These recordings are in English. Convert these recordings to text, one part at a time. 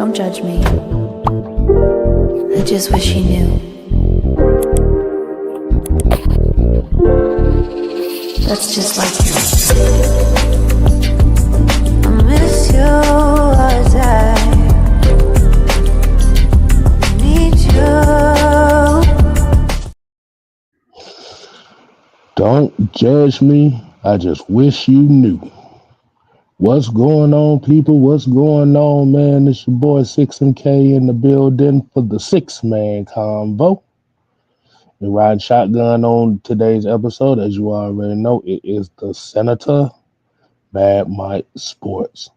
Don't judge me. I just wish you knew. That's just like you. I miss you as I need you. Don't judge me. I just wish you knew. What's going on, people? What's going on, man? It's your boy 6MK in the building for the 6-man convo. We're riding shotgun on today's episode. As you already know, it is the Senator Bad Mike Sports.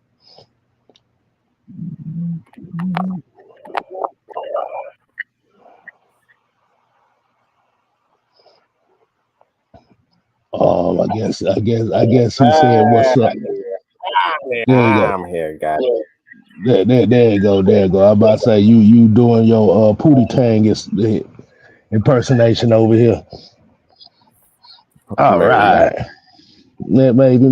I guess he said, "What's up?" There you go. I'm here, guys. There you go. I'm about to say you doing your Pootie Tang impersonation over here. All right. Yeah, maybe. You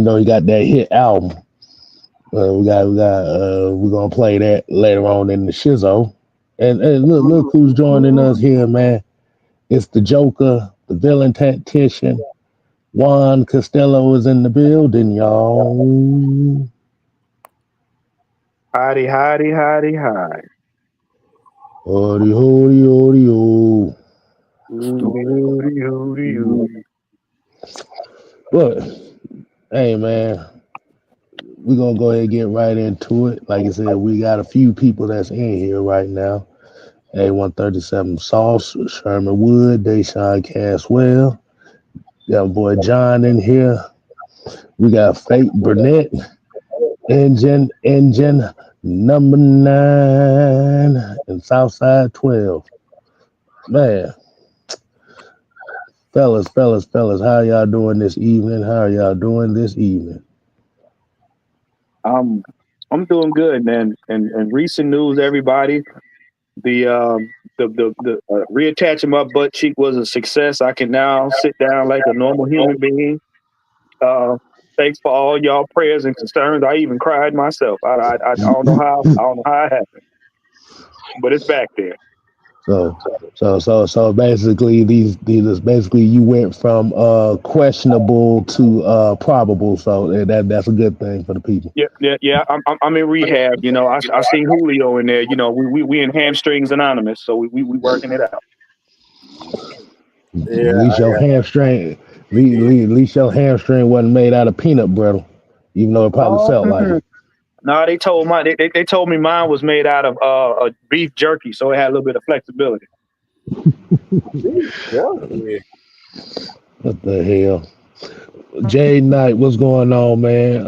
know, you got that hit album. We're gonna play that later on in the shizzo. And look who's joining us here, man. It's the Joker, the villain tactician. Juan Costello is in the building, y'all. Howdy. Howdy, ho. But hey, man, we're gonna go ahead and get right into it. Like I said, we got a few people that's in here right now. A137 Sauce, Sherman Wood, Deshaun Caswell. Got my boy John in here. We got Fate Burnett, Engine number 9, and Southside 12. Man, fellas, how y'all doing this evening? I'm doing good, man. And recent news, everybody. The reattaching my butt cheek was a success. I can now sit down like a normal human being. Thanks for all y'all prayers and concerns. I even cried myself. I don't know how it happened, but it's back there. So basically, these basically you went from questionable to probable. So that's a good thing for the people. Yeah. I'm in rehab. You know, I seen Julio in there. You know, we in Hamstrings Anonymous, so we working it out. Yeah, at least your hamstring wasn't made out of peanut brittle, even though it probably felt like it. No, they told me mine was made out of beef jerky, so it had a little bit of flexibility. What the hell? Jay Knight, what's going on, man?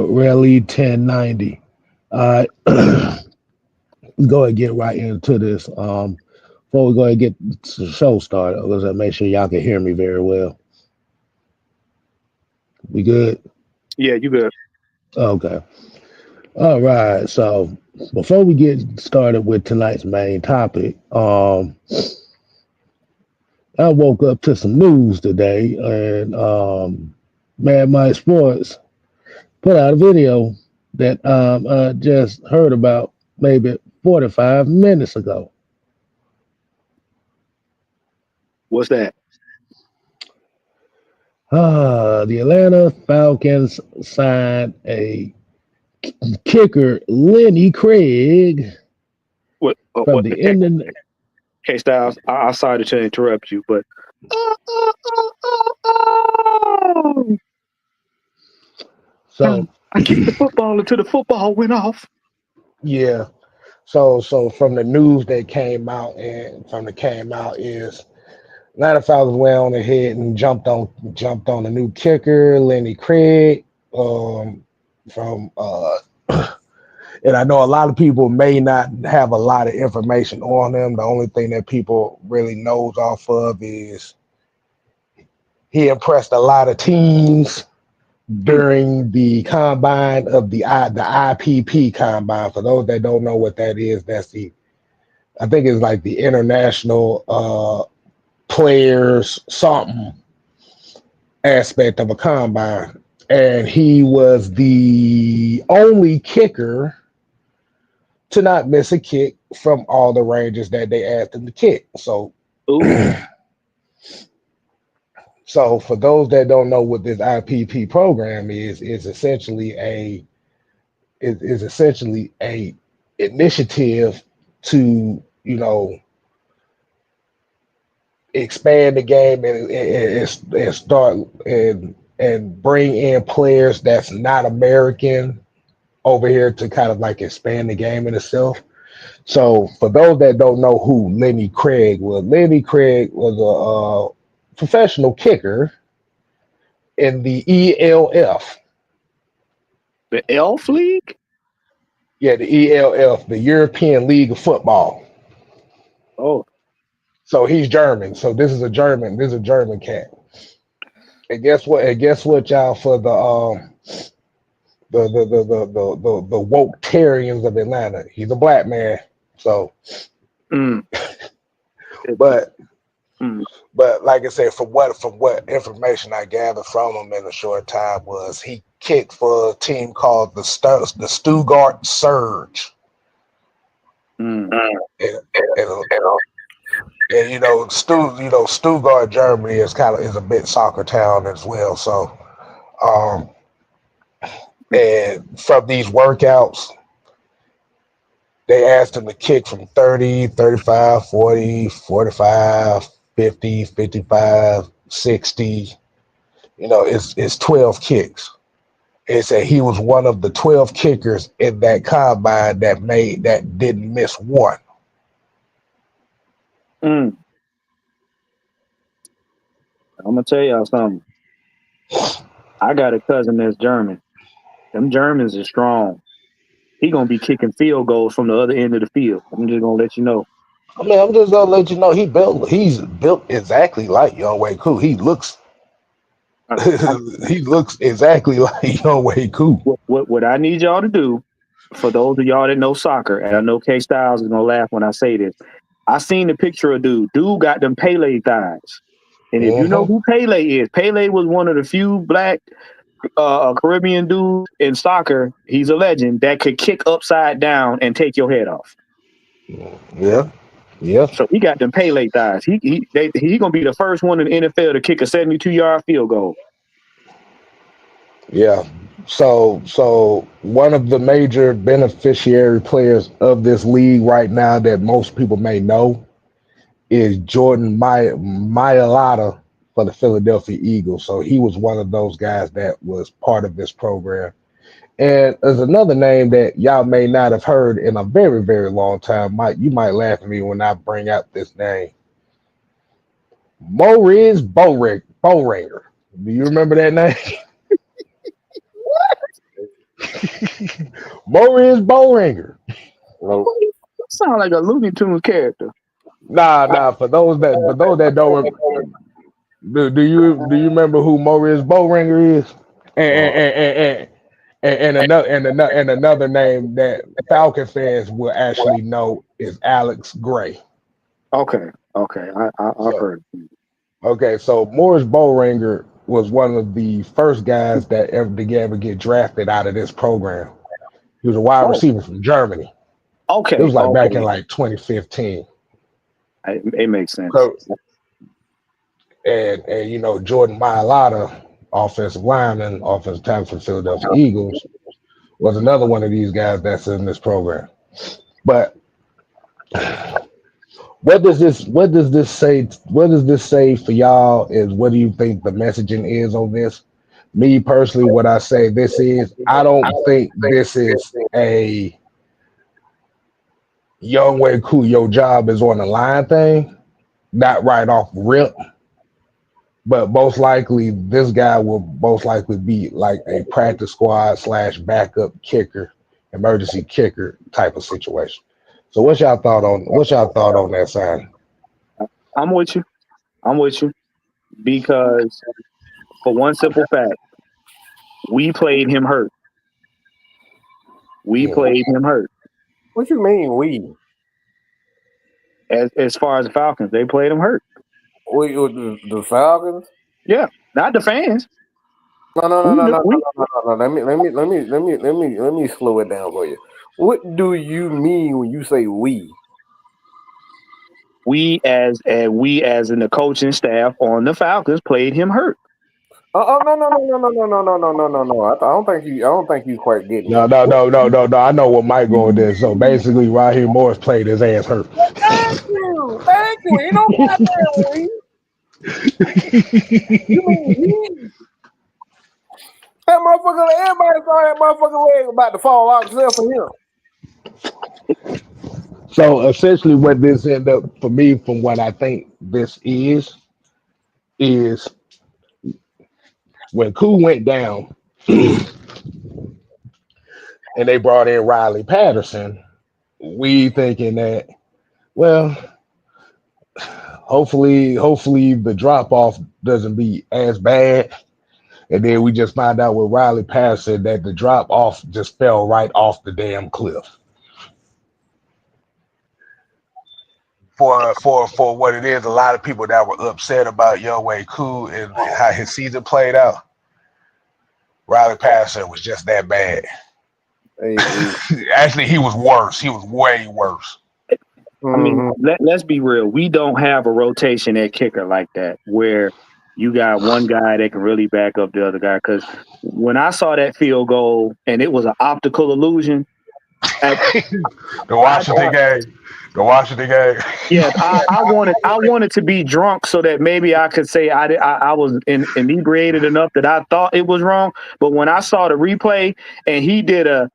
Rally 1090. All right. Go ahead and get right into this. Before we go ahead and get the show started, I'm gonna make sure y'all can hear me very well. We good? Yeah, you good. Okay. All right. So before we get started with tonight's main topic, I woke up to some news today, and Mad Mike Sports put out a video that I just heard about maybe 45 minutes ago. What's that? The Atlanta Falcons signed a kicker, Lenny Krieg. From the end. Okay, Styles, I'm sorry to interrupt you, but so I kicked the football until the football went off. Yeah. So from the news that came out is Atlanta Falcons went on ahead and jumped on the new kicker, Lenny Krieg, and I know a lot of people may not have a lot of information on him. The only thing that people really knows off of is he impressed a lot of teams during the combine of the IPP combine. For those that don't know what that is, I think it's like the international players something aspect of a combine. and he was the only kicker to not miss a kick from all the ranges that they asked him to kick. So, Ooh. so for those that don't know what this IPP program is essentially a initiative to expand the game and start and bring in players that's not American over here to kind of like expand the game in itself. So for those that don't know who Lenny Krieg was a professional kicker in the ELF. The Elf League? Yeah, the ELF, the European League of Football. Oh. So he's German. So this is a German cat. And guess what? Y'all, for the woke Terrians of Atlanta. He's a black man. So Mm. but Mm. But like I said, from what information I gathered from him in a short time was he kicked for a team called the Stuttgart Surge. Mm. And Stuttgart, Germany is a bit soccer town as well. So and from these workouts, they asked him to kick from 30, 35, 40, 45, 50, 55, 60. It's 12 kicks. It said he was one of the 12 kickers in that combine that didn't miss one. Mm. I'm gonna tell y'all something. I got a cousin that's German. Them Germans are strong. He gonna be kicking field goals from the other end of the field. I'm just gonna let you know. I mean, I'm just gonna let you know he's built exactly like Young Wei Koo. He looks he looks exactly like Young Wei Koo. What I need y'all to do, for those of y'all that know soccer, and I know K Styles is gonna laugh when I say this. I seen the picture of dude. Dude got them Pele thighs. And if you know who Pele is, Pele was one of the few black Caribbean dudes in soccer. He's a legend that could kick upside down and take your head off. Yeah. So he got them Pele thighs. He gonna be the first one in the NFL to kick a 72-yard field goal. Yeah. So one of the major beneficiary players of this league right now that most people may know is Jordan Mailata for the Philadelphia Eagles. So he was one of those guys that was part of this program. And there's another name that y'all may not have heard in a very, very long time. You might laugh at me when I bring out this name. Maurice Bowringer. Do you remember that name? Maurice Bowringer. That sounds like a Looney Tunes character. Nah. For those that don't, do you remember who Maurice Bowringer is? And another name that Falcon fans will actually know is Alex Gray. Okay. I've heard. Okay, so Morris Bowringer was one of the first guys that ever get drafted out of this program. He was a wide receiver from Germany. Okay. It was like back in like 2015. It makes sense. So, and Jordan Mailata, offensive lineman, offensive tackle for Philadelphia Eagles, was another one of these guys that's in this program. But what does this say for y'all? Is what do you think the messaging is on this? Me personally, what I say this is, I don't think this is a Young Way Cool, your job is on the line thing, not right off rip. But most likely, this guy will most likely be like a practice squad / backup kicker, emergency kicker type of situation. So, what's y'all thought on that side? I'm with you because for one simple fact, we played him hurt. Played him hurt. What you mean we? As far as the Falcons, they played him hurt. The Falcons? Yeah, not the fans. No. Let me slow it down for you. What do you mean when you say we? We as in the coaching staff on the Falcons played him hurt. No. I don't think you quite getting No, that. no, no, no, no, no. I know what Mike going there. So basically, Raheem Morris played his ass hurt. Thank you. You know what you mean we? That motherfucker, everybody saw that motherfucker leg about to fall out except for him. So essentially, what this end up for me, from what I think this is when Koo went down and they brought in Riley Patterson, we thinking that, well, hopefully the drop off doesn't be as bad. And then we just find out with Riley Patterson that the drop off just fell right off the damn cliff. For what it is, a lot of people that were upset about Younghoe Koo and how his season played out. Riley Patterson was just that bad. Actually, he was worse. He was way worse. I mean, let's be real. We don't have a rotation at kicker like that where you got one guy that can really back up the other guy. Because when I saw that field goal and it was an optical illusion, The Washington game. Yeah, I wanted to be drunk so that maybe I could say I was inebriated enough that I thought it was wrong. But when I saw the replay and he did a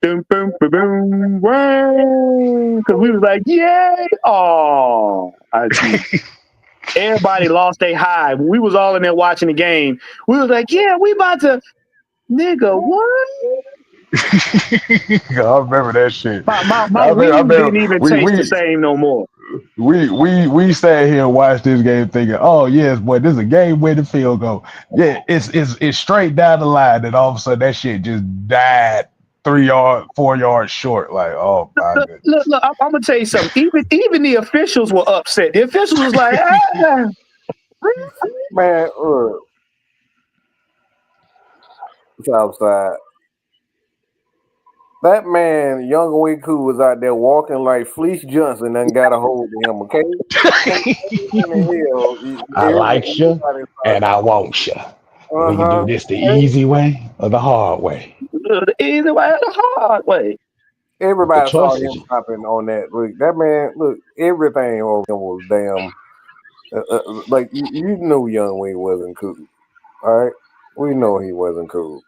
boom boom boom boom, because we was like, yay! Oh, everybody lost their high. We was all in there watching the game. We was like, yeah, we about to, nigga, what? I remember that shit. My wings didn't even taste the same no more. We sat here and watched this game thinking, oh yes, boy, this is a game-winning field goal. Yeah, it's straight down the line, and all of a sudden that shit just died 4 yards short. Like, oh my goodness. Look, I'm gonna tell you something. Even the officials were upset. The officials was like, man, Southside. That man, Younghoe Koo, was out there walking like Fleece Johnson and got a hold of him, okay? I like you and I want you. We can do this the easy way or the hard way. The easy way or the hard way. Everybody saw him popping on that. Look, that man, everything over him was damn. Like, you knew Younghoe wasn't cool. All right? We know he wasn't cool.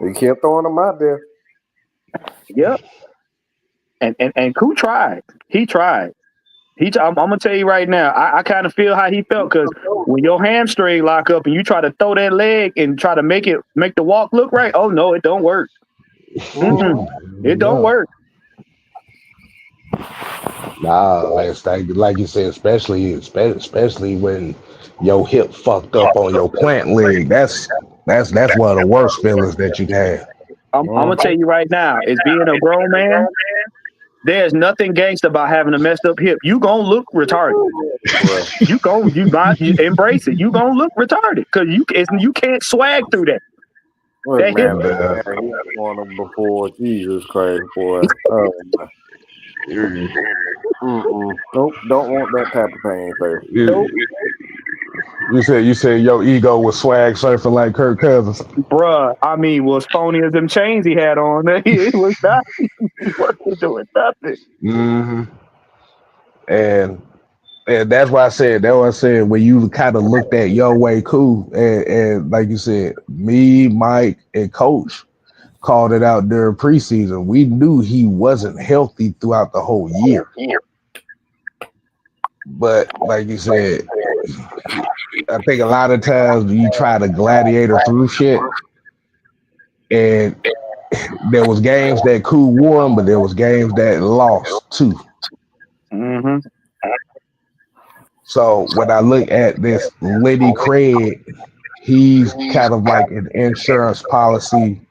He kept throwing them out there. Yep. And Koo tried. He tried. I'm gonna tell you right now. I kind of feel how he felt because when your hamstring lock up and you try to throw that leg and try to make the walk look right. Oh no, it don't work. It don't work. Nah, like you said, especially when your hip fucked up on your plant leg. That's one of the worst feelings that you can have. I'm gonna tell you right now, as being a grown man, there's nothing gangster about having a messed up hip. You gonna look retarded. You embrace it. You gonna look retarded because you can't swag through that. Look, man, he's on him before Jesus Christ, boy. Nope, don't want that type of pain, sir. Nope. You said your ego was swag surfing like Kirk Cousins. Bruh, I mean, was phony as them chains he had on. It was nothing. He wasn't doing nothing. Mm-hmm. And that's why I said when you kind of looked at Younghoe Koo and like you said, me, Mike, and Coach called it out during preseason. We knew he wasn't healthy throughout the whole year. But like you said, I think a lot of times you try to gladiator through shit, and there was games that Koo won, but there was games that lost too. Mm-hmm. So when I look at this Lenny Krieg, he's kind of like an insurance policy.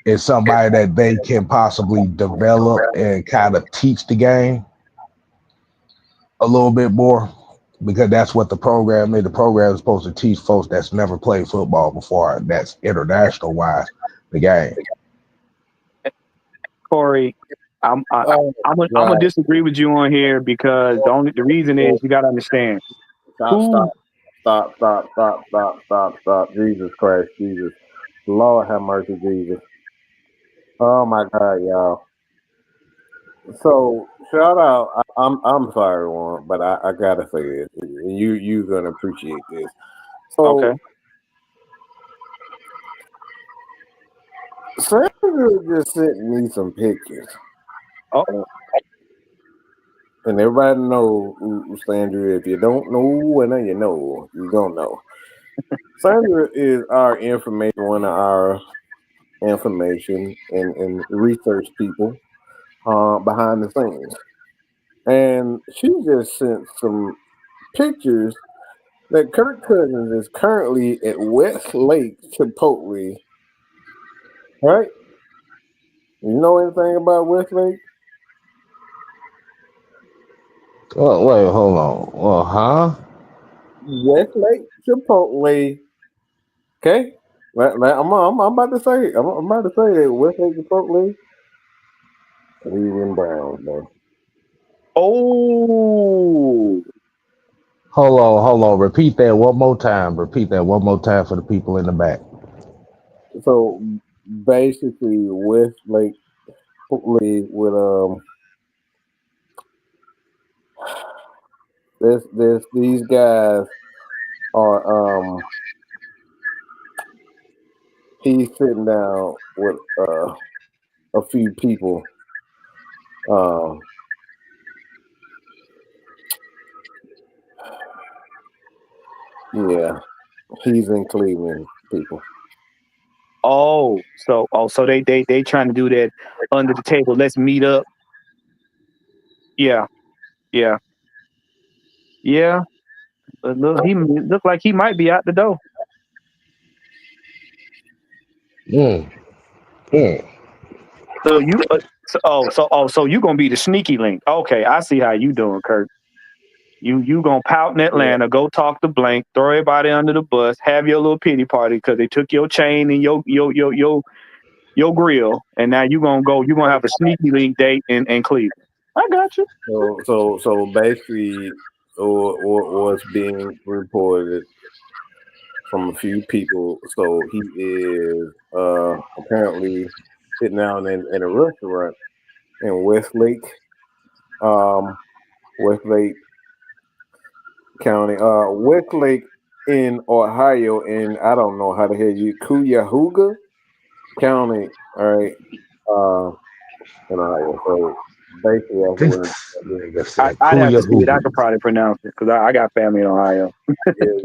Is somebody that they can possibly develop and kind of teach the game a little bit more. because that's what the program is. The program is supposed to teach folks that's never played football before. That's international wise, the game. Corey, I'm Oh, gonna God. disagree with you on here because the reason is you got to understand who. Stop. Jesus Christ, Jesus. Lord have mercy, Jesus. Oh my God, y'all. So shout out. I'm sorry, Warren, but I gotta say this, and you gonna appreciate this. Okay. So Sandra just sent me some pictures, Oh, and everybody know Sandra. If you don't know, and then you know, you gonna know. Sandra is our information, one of our information and research people behind the scenes. And she just sent some pictures that Kirk Cousins is currently at Westlake Chipotle. Right? You know anything about Westlake? Oh, wait, hold on. Well, huh? Westlake Chipotle. Okay? I'm about to say it. I'm about to say it. Westlake Chipotle. Cleveland Browns, man. oh, Hold on. Repeat that one more time. Repeat that one more time for the people in the back. So basically, Westlake Chipotle with this these guys are he's sitting down with a few people. Um, yeah, he's in Cleveland, people. so they trying to do that under the table. Let's meet up. Yeah, yeah, yeah. But look, he look like he might be out the door. Mm, mm. So you, so you gonna be the sneaky link? Okay, I see how you doing, Kurt. You gonna pout in Yeah. Atlanta, go talk to Blank, throw everybody under the bus, have your little pity party because they took your chain and your grill, and now you gonna have a sneaky link date in Cleveland. I got you. So basically, what's being reported from a few people. So he is apparently sitting down in a restaurant in um, Westlake County, Westlake in Ohio, in I don't know how the hell you Cuyahoga County, all right, uh, in Ohio. So basically, that's This what nigga said, I'd have to see it. I Cuyahoga. could probably pronounce it because I got family in Ohio. it is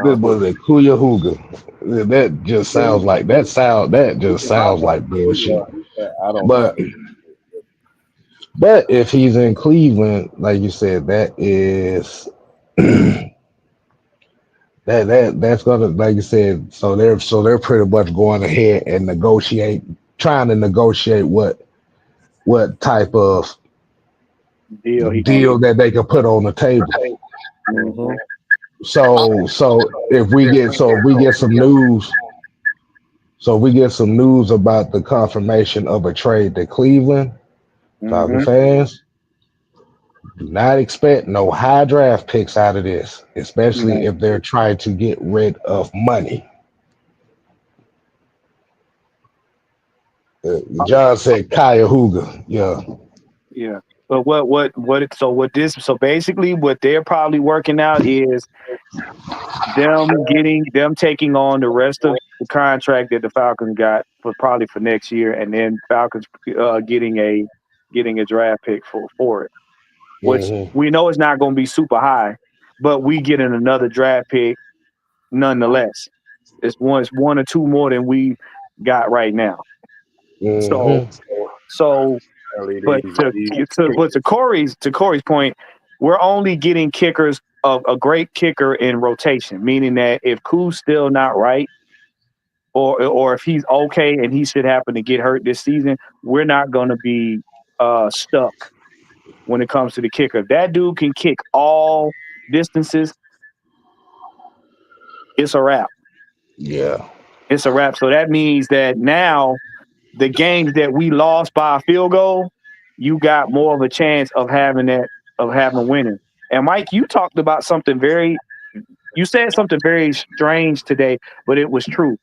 This pronounced. was a Cuyahoga. That just sounds like that just sounds like bullshit. I don't know how But to. if he's in Cleveland, like you said, that is that's gonna, like you said, so they're pretty much going ahead and trying to negotiate what type of Deal he gonna deal that they can put on the table. Mm-hmm. So if we get some news about the confirmation of a trade to Cleveland, Falcon hmm fans, do not expect no high draft picks out of this, especially No. if they're trying to get rid of money. John said Cuyahoga. Yeah. Yeah. But so basically what they're probably working out is them taking on the rest of the contract that the Falcons got for probably for next year, and then Falcons getting a draft pick for it, which Mm-hmm. we know is not going to be super high, but we getting another draft pick nonetheless. It's one or two more than we got right now. So Mm-hmm. so Apparently but to Corey's point, we're only getting kickers of a great kicker in rotation, meaning that if Koo's still not right, or if he's okay and he should happen to get hurt this season, we're not going to be stuck when it comes to the kicker. If that dude can kick all distances, it's a wrap. Yeah. It's a wrap. So that means that now the games that we lost by a field goal, you got more of a chance of having winning. And Mike, you talked about you said something very strange today, but it was true.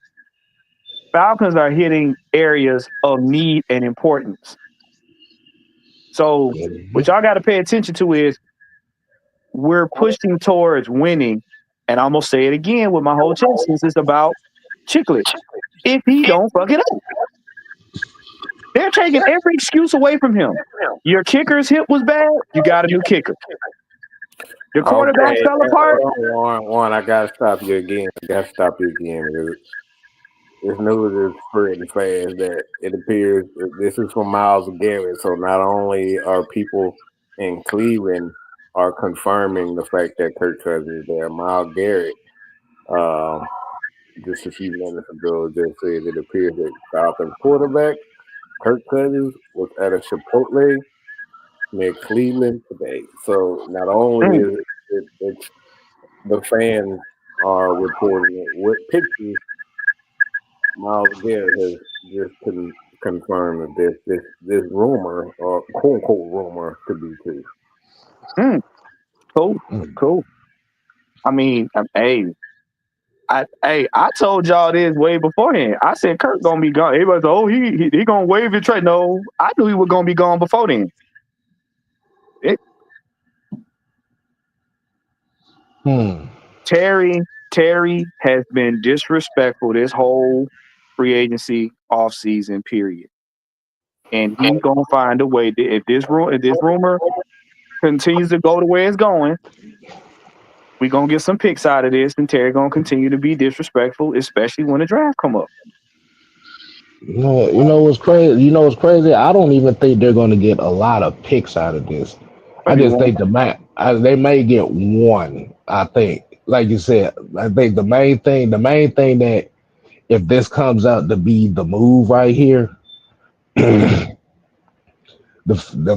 Falcons are hitting areas of need and importance. So what y'all got to pay attention to is we're pushing towards winning. And I'm going to say it again with my whole chest since it's about Chiclet. If he don't fuck it up. They're taking every excuse away from him. Your kicker's hip was bad, you got a new kicker. The quarterback fell apart. One, I gotta stop you again. This news is spreading fast that it appears this is from Myles Garrett. So not only are people in Cleveland are confirming the fact that Kirk Cousins is there, Myles Garrett, just a few minutes ago, just said it appears that Falcons quarterback Kirk Cousins was at a Chipotle near Cleveland today. So not only is it's the fans are reporting it with pictures, Myles Garrett has just confirmed that this rumor or quote unquote rumor could be true. Cool. I mean, I told y'all this way beforehand. I said Kirk gonna be gone. Everybody said, "Oh, he gonna waive his trade." No, I knew he was gonna be gone before then. Terry has been disrespectful this whole free agency offseason period, and he's gonna find a way. If this rumor continues to go the way it's going, we're gonna get some picks out of this, and Terry gonna continue to be disrespectful, especially when the draft come up. You know what's crazy? I don't even think they're going to get a lot of picks out of this. I Maybe just one. think they may get one. I think, like you said, I think the main thing that if this comes out to be the move right here, the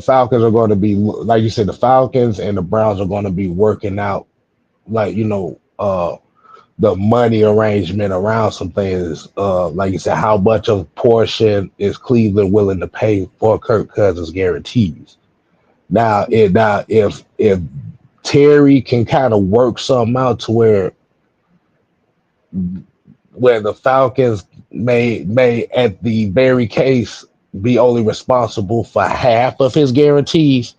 Falcons are going to be, like you said, the Falcons and the Browns are going to be working out, like the money arrangement around some things. Like you said, how much of portion is Cleveland willing to pay for Kirk Cousins guarantees? Now, if Terry can kind of work something out to where the Falcons may at the very case be only responsible for half of his guarantees,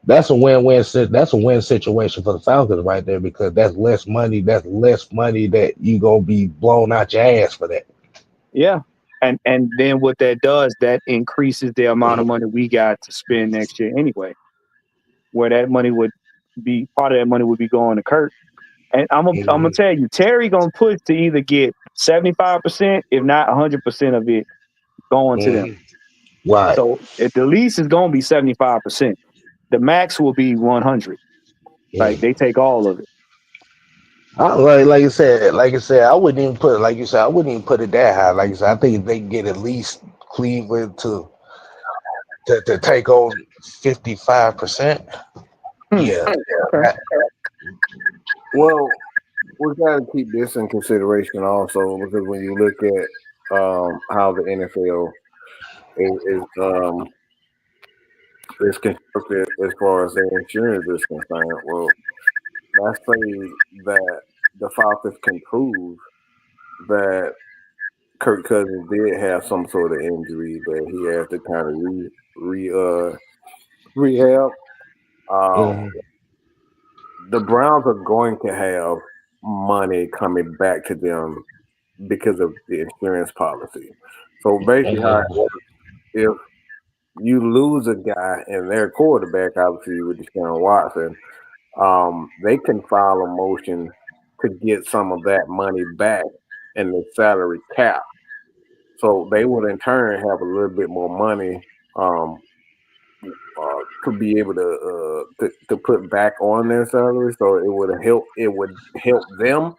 that's a win-win. That's a win situation for the Falcons right there because that's less money. That's less money that you gonna be blown out your ass for that. Yeah, and then what that does, that increases the amount of money we got to spend next year anyway. Where that money would be, part of that money would be going to Kirk. And I'm gonna tell you, Terry gonna push to either get 75%, if not 100% of it going to them. Right. So at the least it's gonna be 75%. The max will be 100. Like they take all of it. Like I said, I wouldn't even put it like you said. I wouldn't even put it that high. Like you said, I think if they can get at least Cleveland to take on 55%. Yeah. Okay. Well, we got to keep this in consideration also because when you look at how the NFL is constructed as far as their insurance is concerned, well, let's say that the Falcons can prove that Kirk Cousins did have some sort of injury that he has to kind of rehab. The Browns are going to have money coming back to them because of the insurance policy. So basically, how it works, if you lose a guy and their quarterback, obviously with Deshaun Watson, they can file a motion to get some of that money back in the salary cap. So they will in turn have a little bit more money to be able to put back on their salary. So it would help them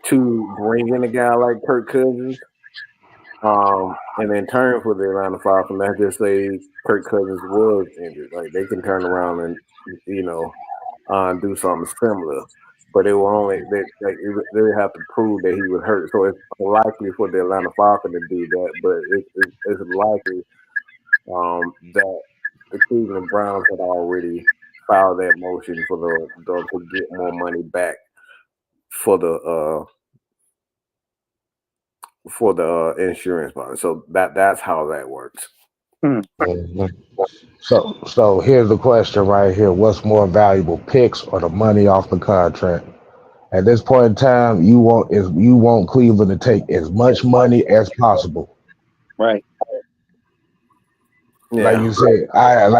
to bring in a guy like Kirk Cousins. And in turn for the Atlanta Falcons, let's just say Kirk Cousins was injured. Like they can turn around and do something similar. But it will only they would have to prove that he was hurt. So it's unlikely for the Atlanta Falcons to do that. But it's likely that the Cleveland Browns had already filed that motion for the to get more money back for the insurance policy. So that's how that works. Mhm. So here's the question right here: what's more valuable, picks or the money off the contract? At this point in time, you want Cleveland to take as much money as possible. Right. Like Yeah.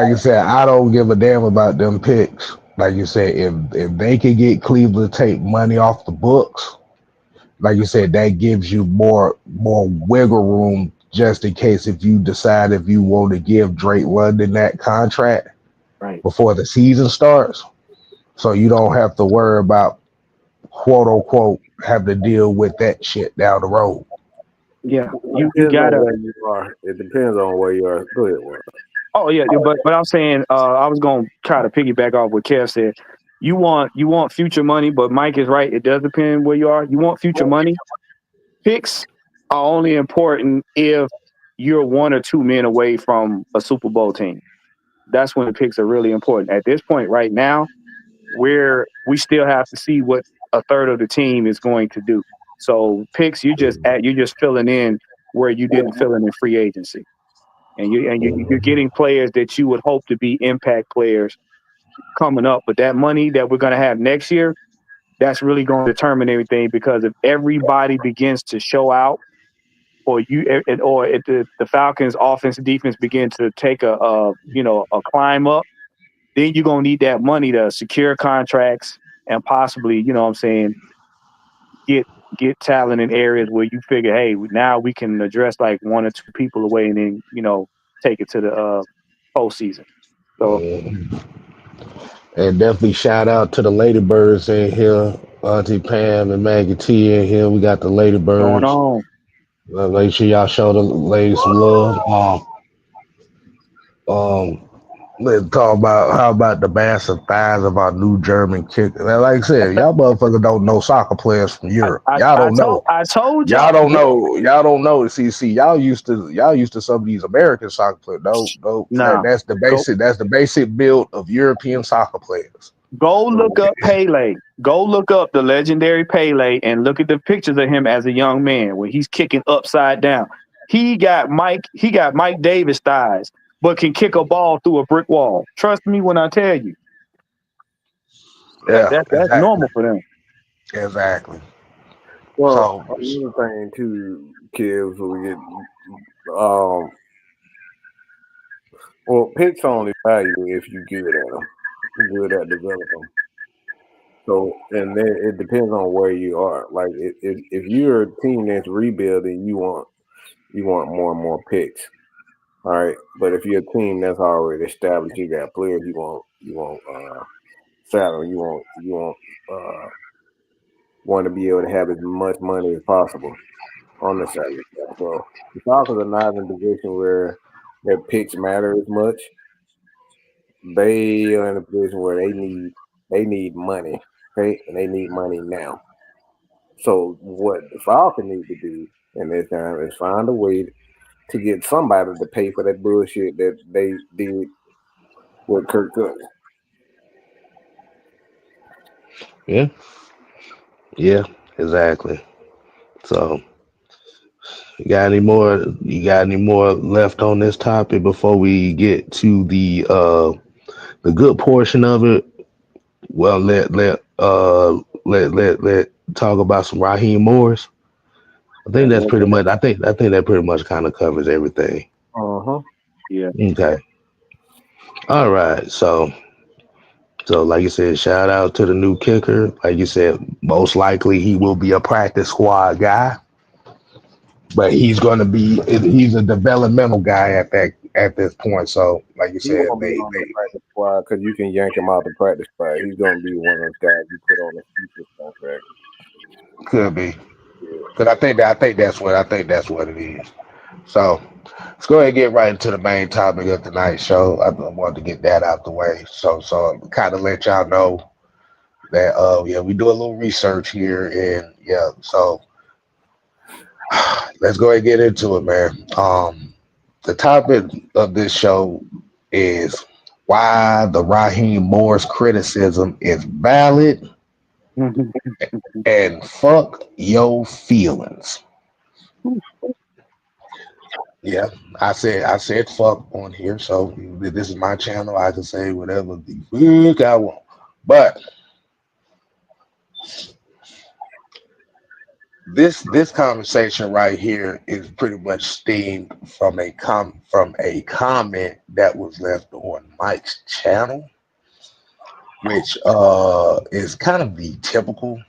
you said, I don't give a damn about them picks. Like you said, if they could get Cleveland to take money off the books, like you said, that gives you more wiggle room just in case if you decide if you want to give Drake London that contract Right. before the season starts. So you don't have to worry about quote unquote have to deal with that shit down the road. Yeah. It You depends on gotta. where you are. It depends on where you are. Go ahead, Warren. Oh yeah, but I'm saying I was gonna try to piggyback off what Kev said. You want future money, but Mike is right. It does depend where you are. You want future money. Picks are only important if you're 1 or 2 men away from a Super Bowl team. That's when the picks are really important. At this point, right now, we still have to see what a third of the team is going to do. So picks, you're just filling in where you didn't fill in free agency, and you're getting players that you would hope to be impact players coming up. But that money that we're going to have next year, that's really going to determine everything because if everybody begins to show out, or if the Falcons offense and defense begin to take a climb up, then you're gonna need that money to secure contracts and possibly, what I'm saying, get get talent in areas where you figure, hey, now we can address like 1 or 2 people away and then, take it to the postseason. So And definitely shout out to the Ladybirds in here, Auntie Pam and Maggie T in here. We got the going Ladybirds. on. Make sure y'all show the ladies some love. Um, let's talk about how about the massive thighs of our new German kicker. Now, like I said, y'all motherfuckers don't know soccer players from I, Europe. I, Y'all I don't told know. I told Y'all y'all. don't know. Y'all don't know. See, y'all used to some of these American soccer players. No, Nah, that's the go basic. That's the basic build of European soccer players. go look up Pele. Go look up the legendary Pele and look at the pictures of him as a young man when he's kicking upside down. He got Mike Davis thighs, but can kick a ball through a brick wall. Trust me when I tell you Yeah, that's exactly, normal for them. exactly. Well, So another thing too, kids, we get um. Well, picks only value if you good at them, good at developing them. So, and then it depends on where you are. Like, if you're a team that's rebuilding, you want more and more picks. All right, but if you're a team that's already established, you got players. You want salary. You want to be able to have as much money as possible on the salary cap. So the Falcons are not in a position where their picks matter as much. They are in a position where they need money, okay, and they need money now. So what the Falcons need to do in this time is find a way to get somebody to pay for that bullshit that they did with Kirk Cousins. yeah, yeah, exactly. So you got any more left on this topic before we get to the good portion of it? Well, let talk about some Raheem Morris. I think that's pretty much. I think that pretty much kind of covers everything. Uh huh. Yeah. Okay. All right. So like you said, shout out to the new kicker. Like you said, most likely he will be a practice squad guy, but he's a developmental guy at this point. So like you He said, won't be they on the practice squad because you can yank him out the practice squad. He's gonna be one of those guys you put on a future contract. could be. Yeah. Because I think that's what it is. So let's go ahead and get right into the main topic of tonight's show. I wanted to get that out the way. So kind of let y'all know. that we do a little research here, and so let's go ahead and get into it, man. The topic of this show is why the Raheem Morris criticism is valid and fuck your feelings. Yeah, I said fuck on here, so this is my channel. I can say whatever the fuck I want. But this conversation right here is pretty much stemmed from a comment that was left on Mike's channel, which is kind of the typical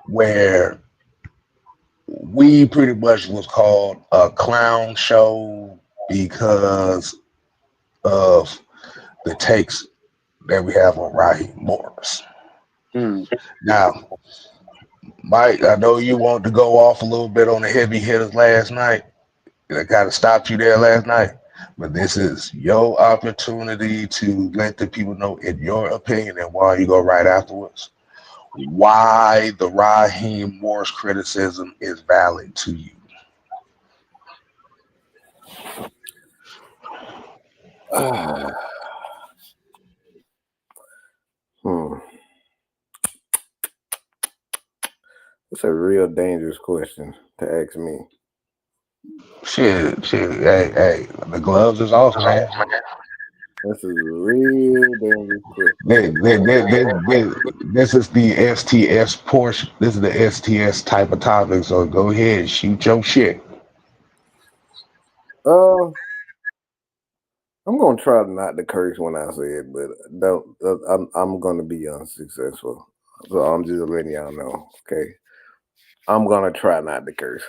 where we pretty much was called a clown show because of the takes that we have on Raheem Morris. Now, Mike, I know you want to go off a little bit on the heavy hitters last night. I kind of stopped you there last night, but this is your opportunity to let the people know, in your opinion, and while you go right afterwards, why the Raheem Morris criticism is valid to you. It's a real dangerous question to ask me. Shit. Hey, the gloves is off, man. This is a real dangerous question. This is the STS portion. This is the STS type of topic. So go ahead and shoot your shit. I'm gonna try not to curse when I say it, but I'm gonna be unsuccessful. So I'm just letting y'all know. Okay, I'm gonna try not to curse.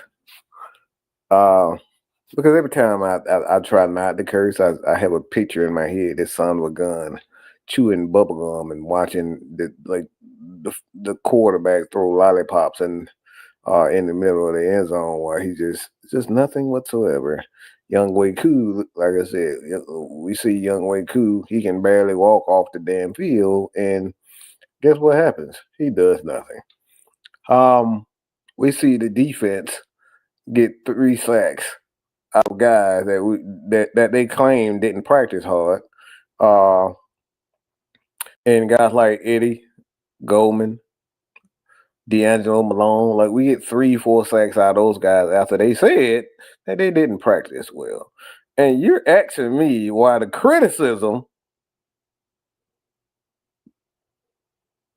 Because every time I try not to curse, I have a picture in my head. This son of a gun chewing bubblegum and watching the quarterback throw lollipops in the middle of the end zone while he just nothing whatsoever. Young Wei Koo, like I said, we see Young Wei Koo. He can barely walk off the damn field, and guess what happens? He does nothing. We see the defense get 3 sacks out of guys that they claim didn't practice hard, and guys like Eddie Goldman, D'Angelo Malone, like we get 3-4 sacks out of those guys after they said that they didn't practice well. And you're asking me why the criticism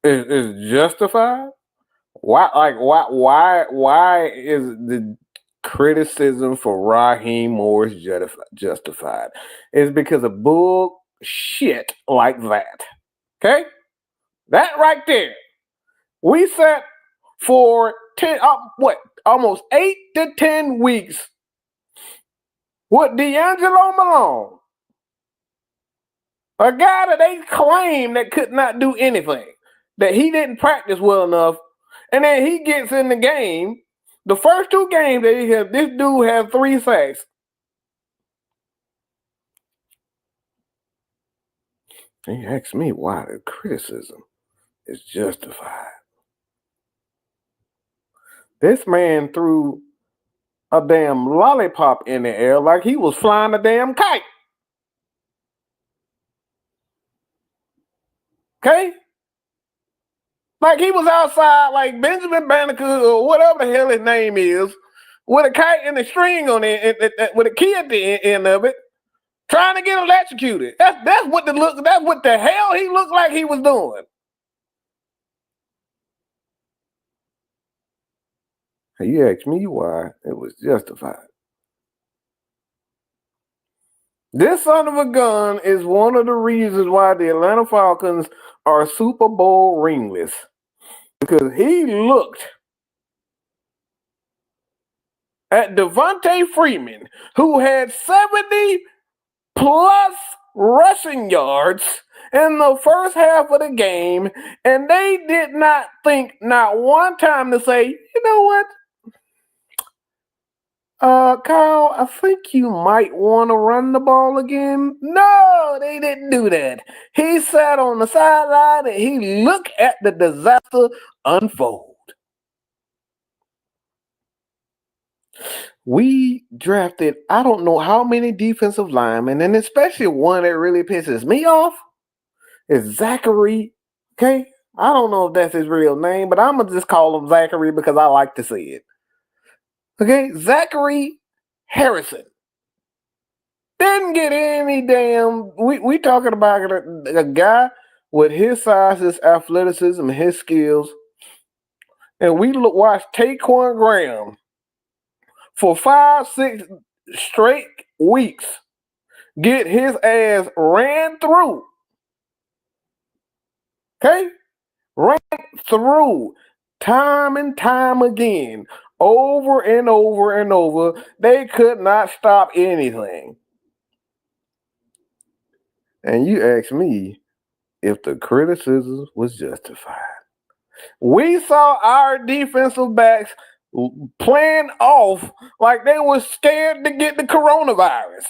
is justified? Why is the criticism for Raheem Morris justified? It's because of bullshit like that. Okay? That right there. We sat for almost 8 to 10 weeks with D'Angelo Malone, a guy that they claim that could not do anything, that he didn't practice well enough, and then he gets in the game. The first 2 games that he had, this dude had 3 sacks. He asked me why the criticism is justified. This man threw a damn lollipop in the air like he was flying a damn kite. Okay? Like he was outside like Benjamin Banneker or whatever the hell his name is, with a kite and a string on it, with a key at the end of it, trying to get electrocuted. That's what the hell he looked like he was doing. You asked me why it was justified. This son of a gun is one of the reasons why the Atlanta Falcons are Super Bowl ringless. Because he looked at Devontae Freeman, who had 70 plus rushing yards in the first half of the game, and they did not think not one time to say, you know what? Kyle, I think you might want to run the ball again. No, they didn't do that. He sat on the sideline and he looked at the disaster unfold. We drafted, I don't know how many defensive linemen, and especially one that really pisses me off is Zachary. Okay? I don't know if that's his real name, but I'm going to just call him Zachary because I like to say it. Okay? Zachary Harrison. Didn't get any damn. We talking about a guy with his size, his athleticism, his skills, and we watched Taquan Graham for 5-6 straight weeks get his ass ran through. Okay, ran through time and time again, over and over and over. They could not stop anything. And you ask me if the criticism was justified. We saw our defensive backs playing off like they were scared to get the coronavirus.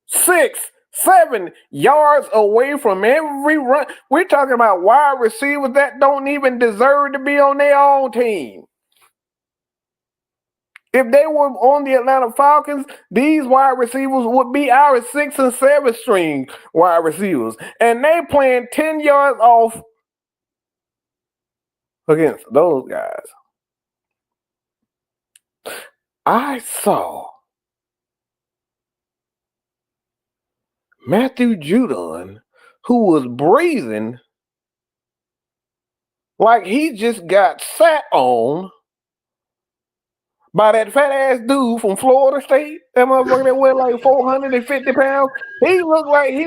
6, 7 yards away from every run. We're talking about wide receivers that don't even deserve to be on their own team. If they were on the Atlanta Falcons, these wide receivers would be our 6 and 7 string wide receivers. And they playing 10 yards off against those guys. I saw Matthew Judon, who was breathing like he just got sat on by that fat ass dude from Florida State. That motherfucker that weighed like 450 pounds. He looked like he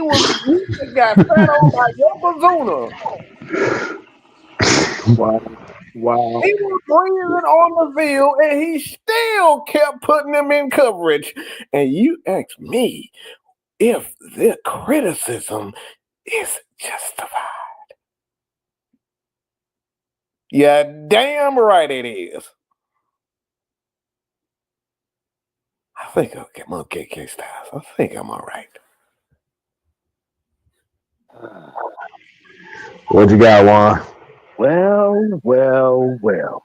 just got sat on by Yokozuna. Wow. He was breathing on the field and he still kept putting them in coverage. And you ask me if the criticism is justified. Yeah, damn right it is. I think I'm okay, K-Styles. I think I'm all right. What you got, Juan? Well.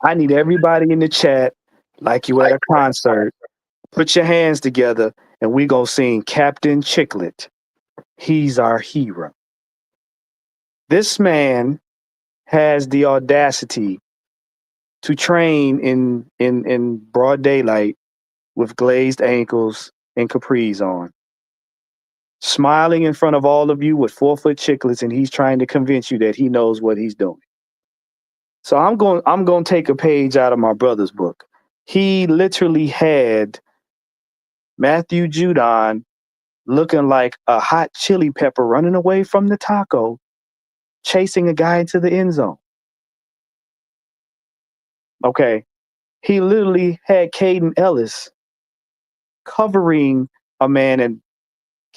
I need everybody in the chat, like you at a concert, put your hands together and we gonna sing Captain Chicklet. He's our hero. This man has the audacity to train in broad daylight with glazed ankles and capris on, smiling in front of all of you with 4-foot chiclets, and he's trying to convince you that he knows what he's doing. So I'm going to take a page out of my brother's book. He literally had Matthew Judon looking like a hot chili pepper running away from the taco, chasing a guy into the end zone. Okay. He literally had Caden Ellis covering a man, and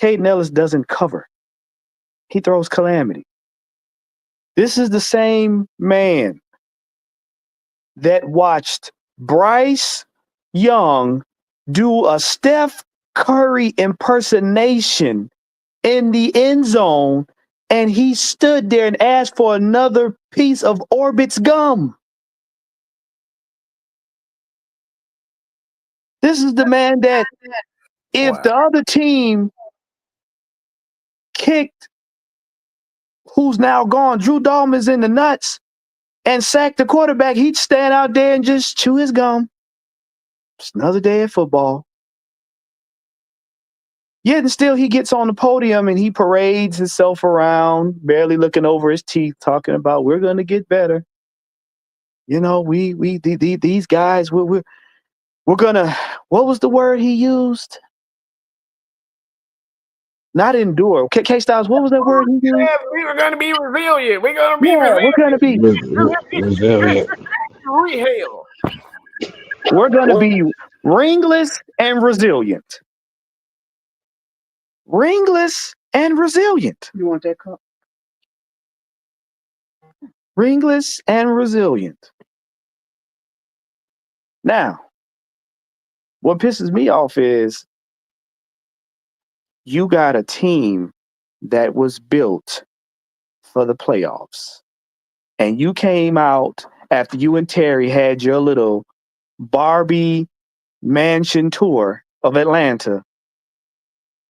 Caden Ellis doesn't cover. He throws calamity. This is the same man that watched Bryce Young do a Steph Curry impersonation in the end zone, and he stood there and asked for another piece of Orbit's gum. This is the man that if the other team kicked who's now gone, Drew Dalman's in the nuts, and sacked the quarterback, he'd stand out there and just chew his gum. It's another day of football. Yet and still he gets on the podium and he parades himself around, barely looking over his teeth, talking about we're going to get better. You know, these guys, we're going to, what was the word he used? Not endure. K-Styles, what was that word he used? Yeah, we were going to be resilient. We're going to be resilient. We're going to be resilient. We're going to be ringless and resilient. Ringless and resilient. You want that cup? Ringless and resilient. Now, what pisses me off is you got a team that was built for the playoffs. And you came out after you and Terry had your little Barbie mansion tour of Atlanta.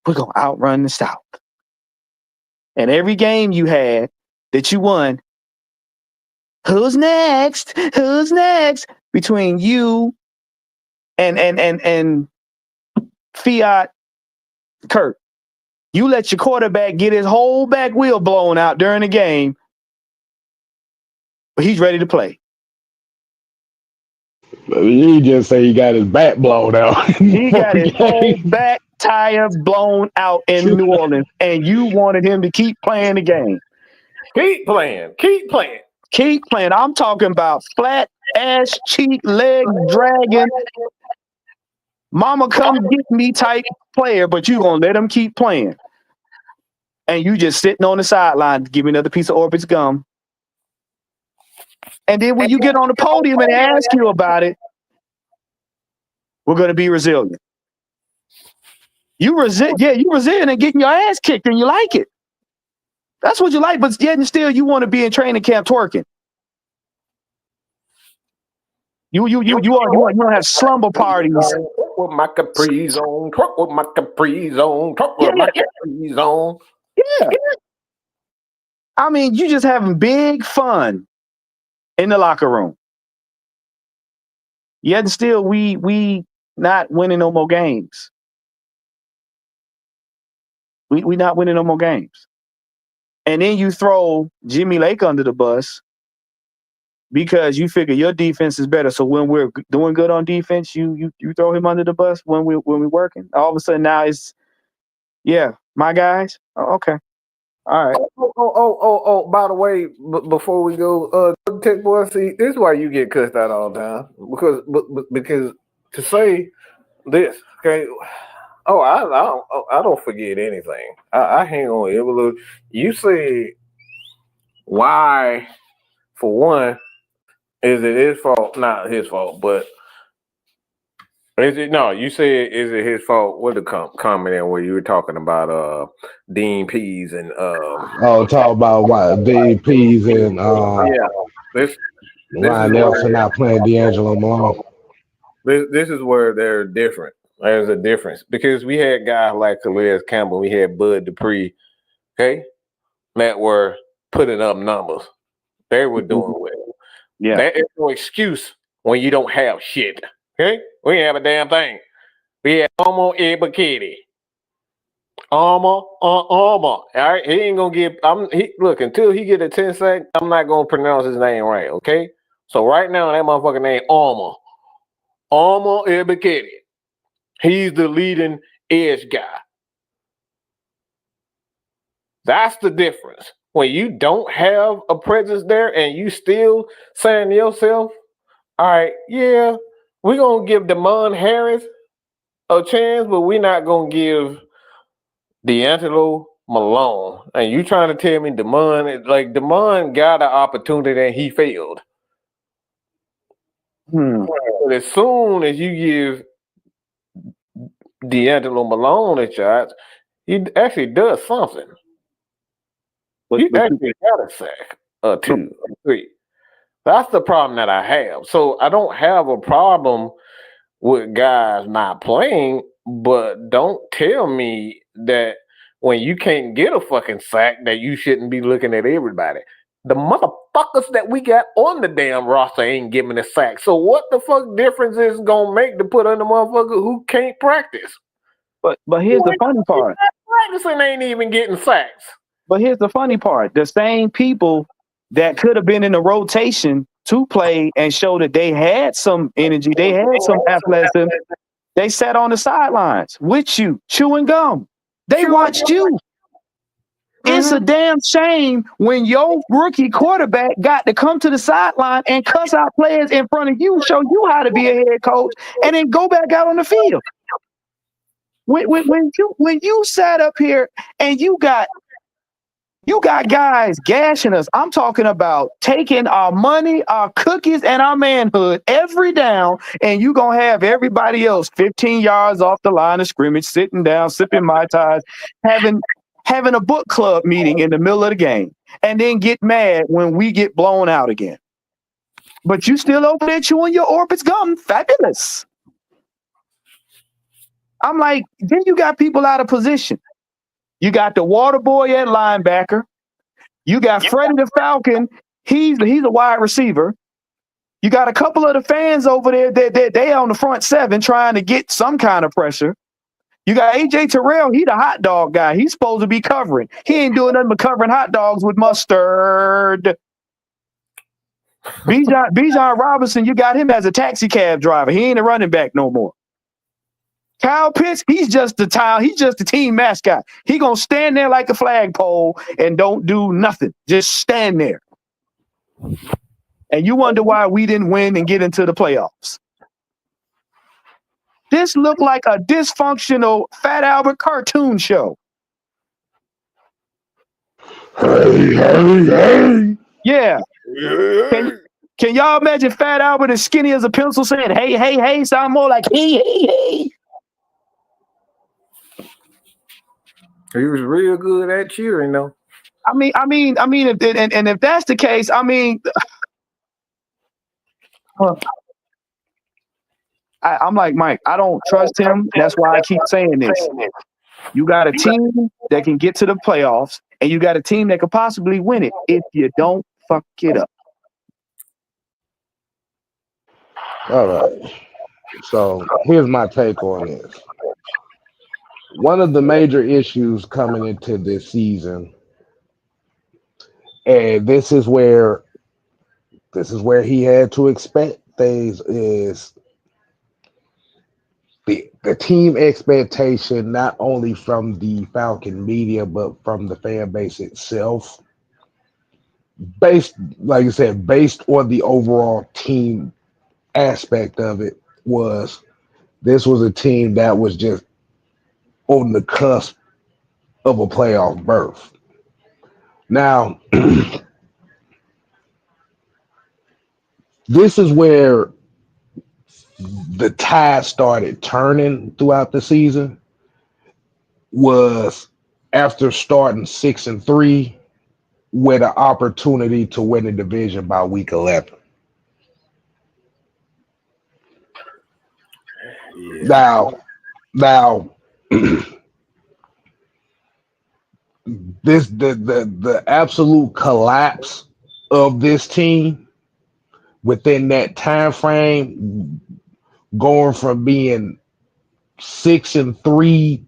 We're going to outrun the South. And every game you had that you won, who's next? Who's next? Between you and Fiat Kirk. You let your quarterback get his whole back wheel blown out during the game, but he's ready to play. You just say he got his back blown out. He got his whole back tire blown out in New Orleans, and you wanted him to keep playing the game. Keep playing. Keep playing. Keep playing. I'm talking about flat ass cheek leg dragging. Mama come get me type player, but you gonna let him keep playing. And you just sitting on the sideline, give me another piece of Orbit's gum. And then when you get on the podium and ask you about it, we're gonna be resilient. You resilient and getting your ass kicked, and you like it. That's what you like, but yet and still you want to be in training camp twerking. You want to have slumber parties. With my capris on, twerk with my capris on, twerk with my capris on. Yeah. I mean, you just having big fun in the locker room. Yet still we not winning no more games. We not winning no more games. And then you throw Jimmy Lake under the bus because you figure your defense is better. So when we're doing good on defense, you throw him under the bus when we're working. All of a sudden now it's my guys. Oh, okay. All right. Oh! By the way, before we go, Tech Boy, see, this is why you get cussed out all the time because to say this, okay. Oh, I don't forget anything. I hang on every little. You say why? For one, is it his fault? Not his fault, but. Is it no? You said is it his fault? What the comment in where you were talking about Dean Pease and talk about what Dean Pease and this Ryan Nelson not playing D'Angelo Malone. This is where they're different. There's a difference because we had guys like Calais Campbell, we had Bud Dupree, okay, that were putting up numbers. They were doing well. Yeah, that is no excuse when you don't have shit. Okay, we didn't have a damn thing. We had Omo Ebikidi. Omo. All right, he ain't gonna get. Look until he get a 10 sack. I'm not gonna pronounce his name right. Okay, so right now that motherfucker name Omo Ebikidi. He's the leading edge guy. That's the difference. When you don't have a presence there and you still saying to yourself, all right, yeah, we're going to give Damon Harris a chance, but we're not going to give D'Angelo Malone. And you trying to tell me Damon got an opportunity and he failed. But as soon as you give D'Angelo Malone a shot, he actually does something. He actually got a sack, 2 or 3. That's the problem that I have. So I don't have a problem with guys not playing, but don't tell me that when you can't get a fucking sack that you shouldn't be looking at everybody. The motherfuckers that we got on the damn roster ain't giving a sack. So what the fuck difference is it gonna make to put on the motherfucker who can't practice? But here's the funny part. Practicing ain't even getting sacks. But here's the funny part. The same people that could have been in the rotation to play and show that they had some energy, they had some athleticism, they sat on the sidelines with you, chewing gum. They watched you. It's a damn shame when your rookie quarterback got to come to the sideline and cuss out players in front of you, show you how to be a head coach, and then go back out on the field. When you sat up here and you got You got guys gashing us. I'm talking about taking our money, our cookies, and our manhood every down, and you going to have everybody else 15 yards off the line of scrimmage, sitting down, sipping Mai Tais, having a book club meeting in the middle of the game, and then get mad when we get blown out again. But you still over there chewing your Orbit's gum. Fabulous. I'm like, then you got people out of position. You got the water boy at linebacker. You got Freddie the Falcon. He's a wide receiver. You got a couple of the fans over there that they on the front seven trying to get some kind of pressure. You got AJ Terrell. He the hot dog guy. He's supposed to be covering. He ain't doing nothing but covering hot dogs with mustard. Bijan Robinson, you got him as a taxi cab driver. He ain't a running back no more. Kyle Pitts, he's just the team mascot. He gonna stand there like a flagpole and don't do nothing. Just stand there. And you wonder why we didn't win and get into the playoffs. This looked like a dysfunctional Fat Albert cartoon show. Hey. Yeah. Can y'all imagine Fat Albert as skinny as a pencil saying, hey, hey, hey, sound more like hey, hey, hey. He was real good at cheering, though. I mean, if that's the case, I'm like, Mike, I don't trust him. That's why I keep saying this. You got a team that can get to the playoffs, and you got a team that could possibly win it if you don't fuck it up. All right. So here's my take on this. One of the major issues coming into this season, and this is where he had to expect things, is the team expectation, not only from the Falcon media, but from the fan base itself. Based, like I said, based on the overall team aspect of it, this was a team that was just on the cusp of a playoff berth. Now, this is where the tide started turning throughout the season, was after starting 6-3 with an opportunity to win the division by week 11. Yeah. Now the absolute collapse of this team within that time frame, going from being 6-3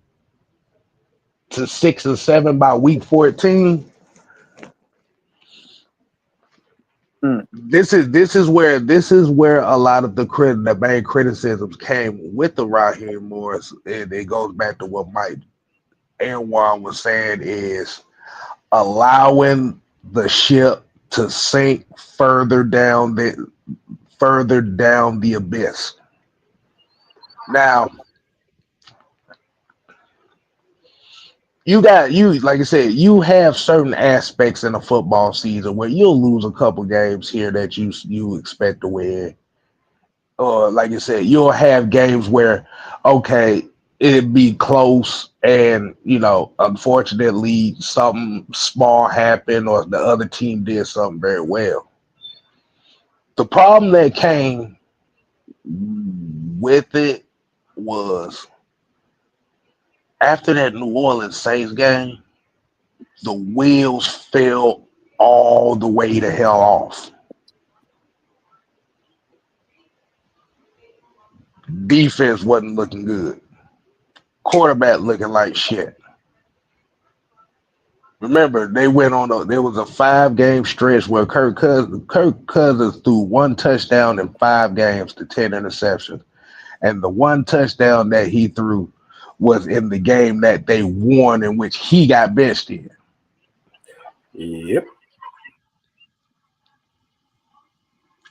to 6-7 by week 14. This is where a lot of the main criticisms came with the Raheem Morris, and it goes back to what Mike Anwan was saying, is allowing the ship to sink further down the abyss. Now, like I said, you have certain aspects in a football season where you'll lose a couple games here that you expect to win. Or like I said, you'll have games where, okay, it'd be close and, unfortunately something small happened or the other team did something very well. The problem that came with it was, after that New Orleans Saints game, the wheels fell all the way the hell off. Defense wasn't looking good. Quarterback looking like shit. Remember, there was a 5-game stretch where Kirk Cousins threw 1 touchdown in 5 games to 10 interceptions. And the 1 touchdown that he threw was in the game that they won, in which he got benched in. Yep.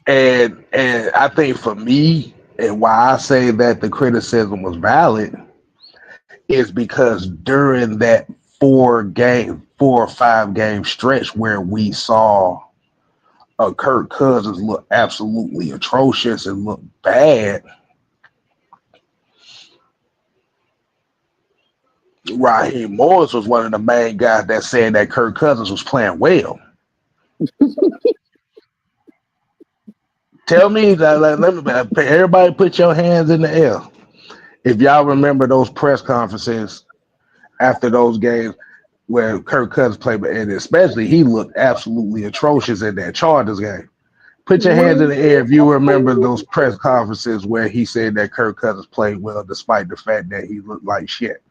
And I think for me, and why I say that the criticism was valid, is because during that 4 or 5 game stretch where we saw a Kirk Cousins look absolutely atrocious and look bad. Raheem Morris was one of the main guys that said that Kirk Cousins was playing well. Tell me that. Let me. Everybody, put your hands in the air if y'all remember those press conferences after those games where Kirk Cousins played, and especially he looked absolutely atrocious in that Chargers game. Put your hands in the air if you remember those press conferences where he said that Kirk Cousins played well despite the fact that he looked like shit.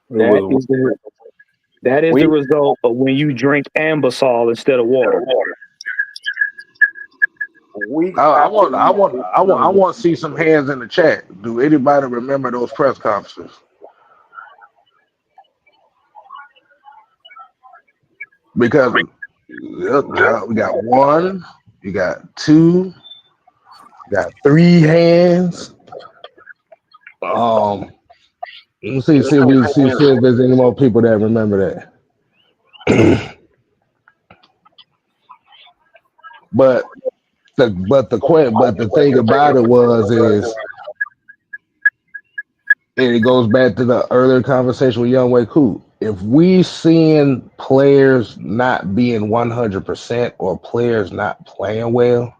That is the result of when you drink Ambisol instead of water. I want to see some hands in the chat. Do anybody remember those press conferences? Because we got 1, you got 2, you got 3 hands. Let's see if there's any more people that remember that. But the thing about it is and it goes back to the earlier conversation with Younghoe Koo. If we seeing players not being 100% or players not playing well,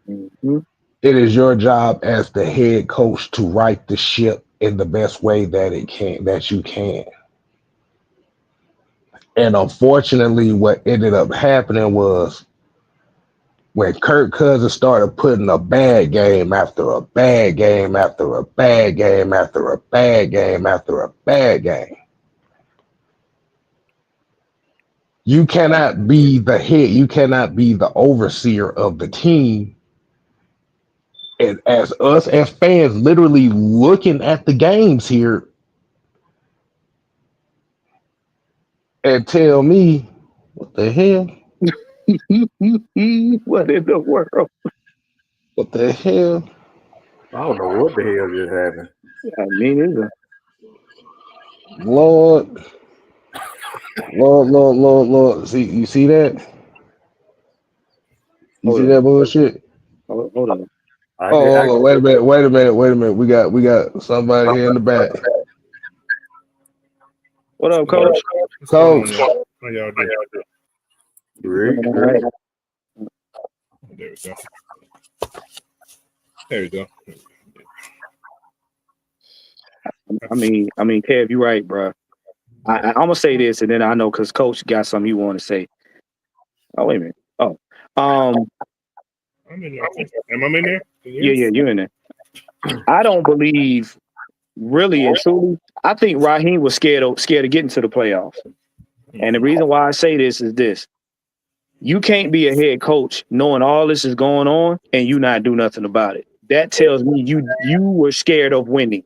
it is your job as the head coach to right the ship in the best way that you can. And unfortunately, what ended up happening was when Kirk Cousins started putting a bad game after a bad game after a bad game after a bad game after a bad game, you cannot be the head, you cannot be the overseer of the team. And as us as fans literally looking at the games here and tell me, what the hell? What in the world? What the hell? I don't know what the hell just happened. Yeah, me neither. Lord. See, you see that? You see that bullshit? Hold on. Hold on. Wait a minute. We got somebody here in the back. What up, Coach? Coach. How y'all doing? Great. There we go. I mean, Kev, you're right, bro. I'm gonna say this, and then I know because Coach got something you want to say. Oh, wait a minute. Oh, I'm in there. Am I in there? Yeah, you're in there. I don't believe, really and truly. I think Raheem was scared of getting to the playoffs, and the reason why I say this is this: you can't be a head coach knowing all this is going on and you not do nothing about it. That tells me you were scared of winning.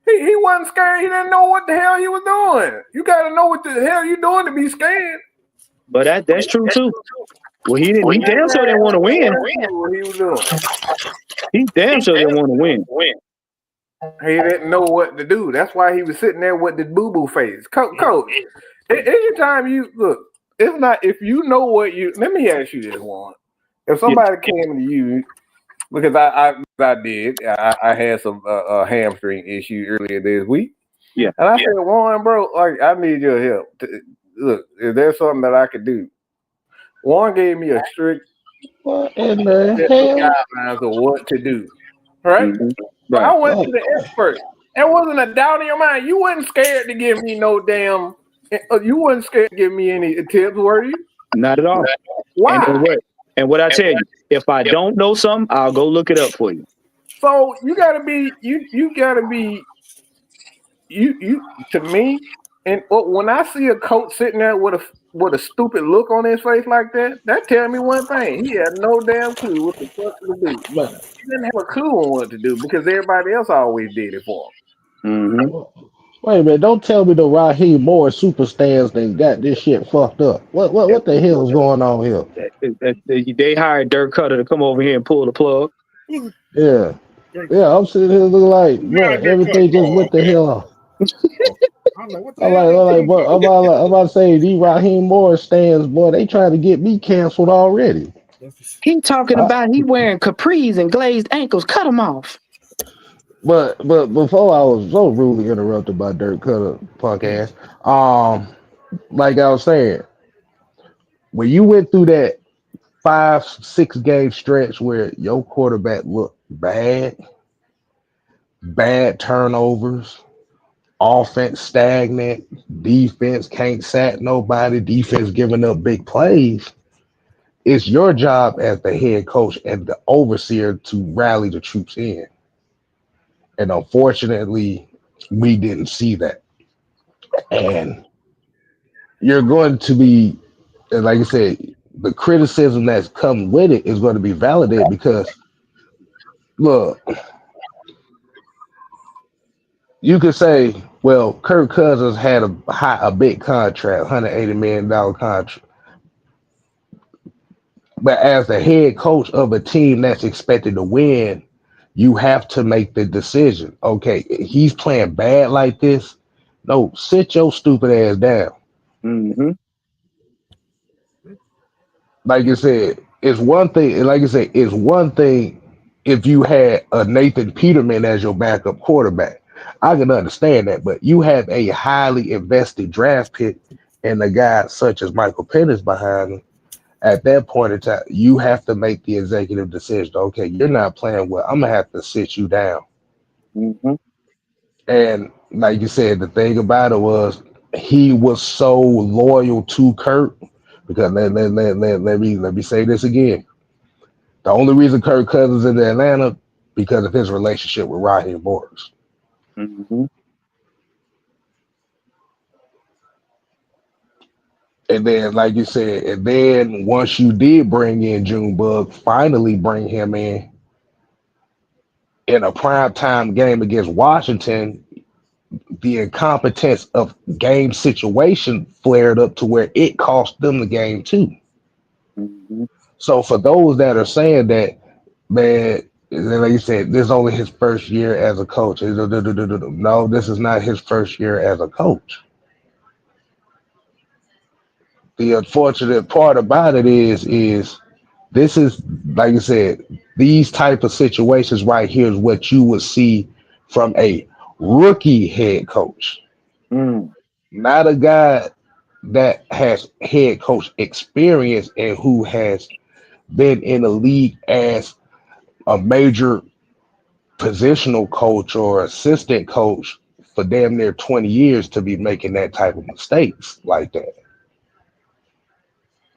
He wasn't scared. He didn't know what the hell he was doing. You got to know what the hell you doing to be scared. But that's true too. Well, he didn't. He damn sure didn't want to win. What he was doing. He damn sure didn't want to win. He didn't know what to do. That's why he was sitting there with the boo-boo face. Coach, anytime you look, it's not if you know what you. Let me ask you this one: if somebody came to you, because I had some hamstring issue earlier this week. Yeah, and I said, Warren, bro, like I need your help. Look, is there something that I could do? Warren gave me a strict guidelines of what to do. Right? Mm-hmm. Right. I went to the expert. There wasn't a doubt in your mind. You wasn't scared to give me no damn. You wasn't scared to give me any tips, were you? Not at all. Why? And what I tell you, if I don't know something, I'll go look it up for you. So you gotta be to me. And when I see a coach sitting there with a stupid look on his face like that tells me one thing: he had no damn clue what the fuck to do. But he didn't have a clue on what to do because everybody else always did it for him. Mm-hmm. Wait a minute! Don't tell me the Raheem Morris superstars that got this shit fucked up. What the hell is going on here? They hired Dirk Cutter to come over here and pull the plug. Yeah. I'm sitting here looking like, bro, everything just went the hell off. I'm like, what the hell? I'm about to say these Raheem Morris stands, boy, they trying to get me canceled already. He talking about he wearing capris and glazed ankles. Cut him off. But before I was so rudely interrupted by Dirk Cutter punk ass. Like I was saying, when you went through that 5-6 game stretch where your quarterback looked bad turnovers, offense stagnant, defense can't sack nobody, defense giving up big plays. It's your job as the head coach and the overseer to rally the troops in. And unfortunately, we didn't see that. And you're going to be, like I said, the criticism that's come with it is going to be validated because, look, you could say, well, Kirk Cousins had a big contract, $180 million contract. But as the head coach of a team that's expected to win, you have to make the decision. Okay, he's playing bad like this. No, sit your stupid ass down. Mm-hmm. Like I said, it's one thing. Like I said, it's one thing if you had a Nathan Peterman as your backup quarterback. I can understand that, but you have a highly invested draft pick and a guy such as Michael Penix behind him. At that point in time, you have to make the executive decision. Okay, you're not playing well. I'm gonna have to sit you down. Mm-hmm. And like you said, the thing about it was he was so loyal to Kurt because let me say this again. The only reason Kirk Cousins in Atlanta because of his relationship with Raheem Morris. Mm-hmm. And then, like you said, and then once you did bring in Junebug, finally bring him in a primetime game against Washington, the incompetence of game situation flared up to where it cost them the game too. Mm-hmm. So for those that are saying that, man, like you said, this is only his first year as a coach. No, this is not his first year as a coach. The unfortunate part about it is this is like I said, these type of situations right here is what you would see from a rookie head coach, Mm. not a guy that has head coach experience and who has been in the league as a major positional coach or assistant coach for damn near 20 years to be making that type of mistakes like that.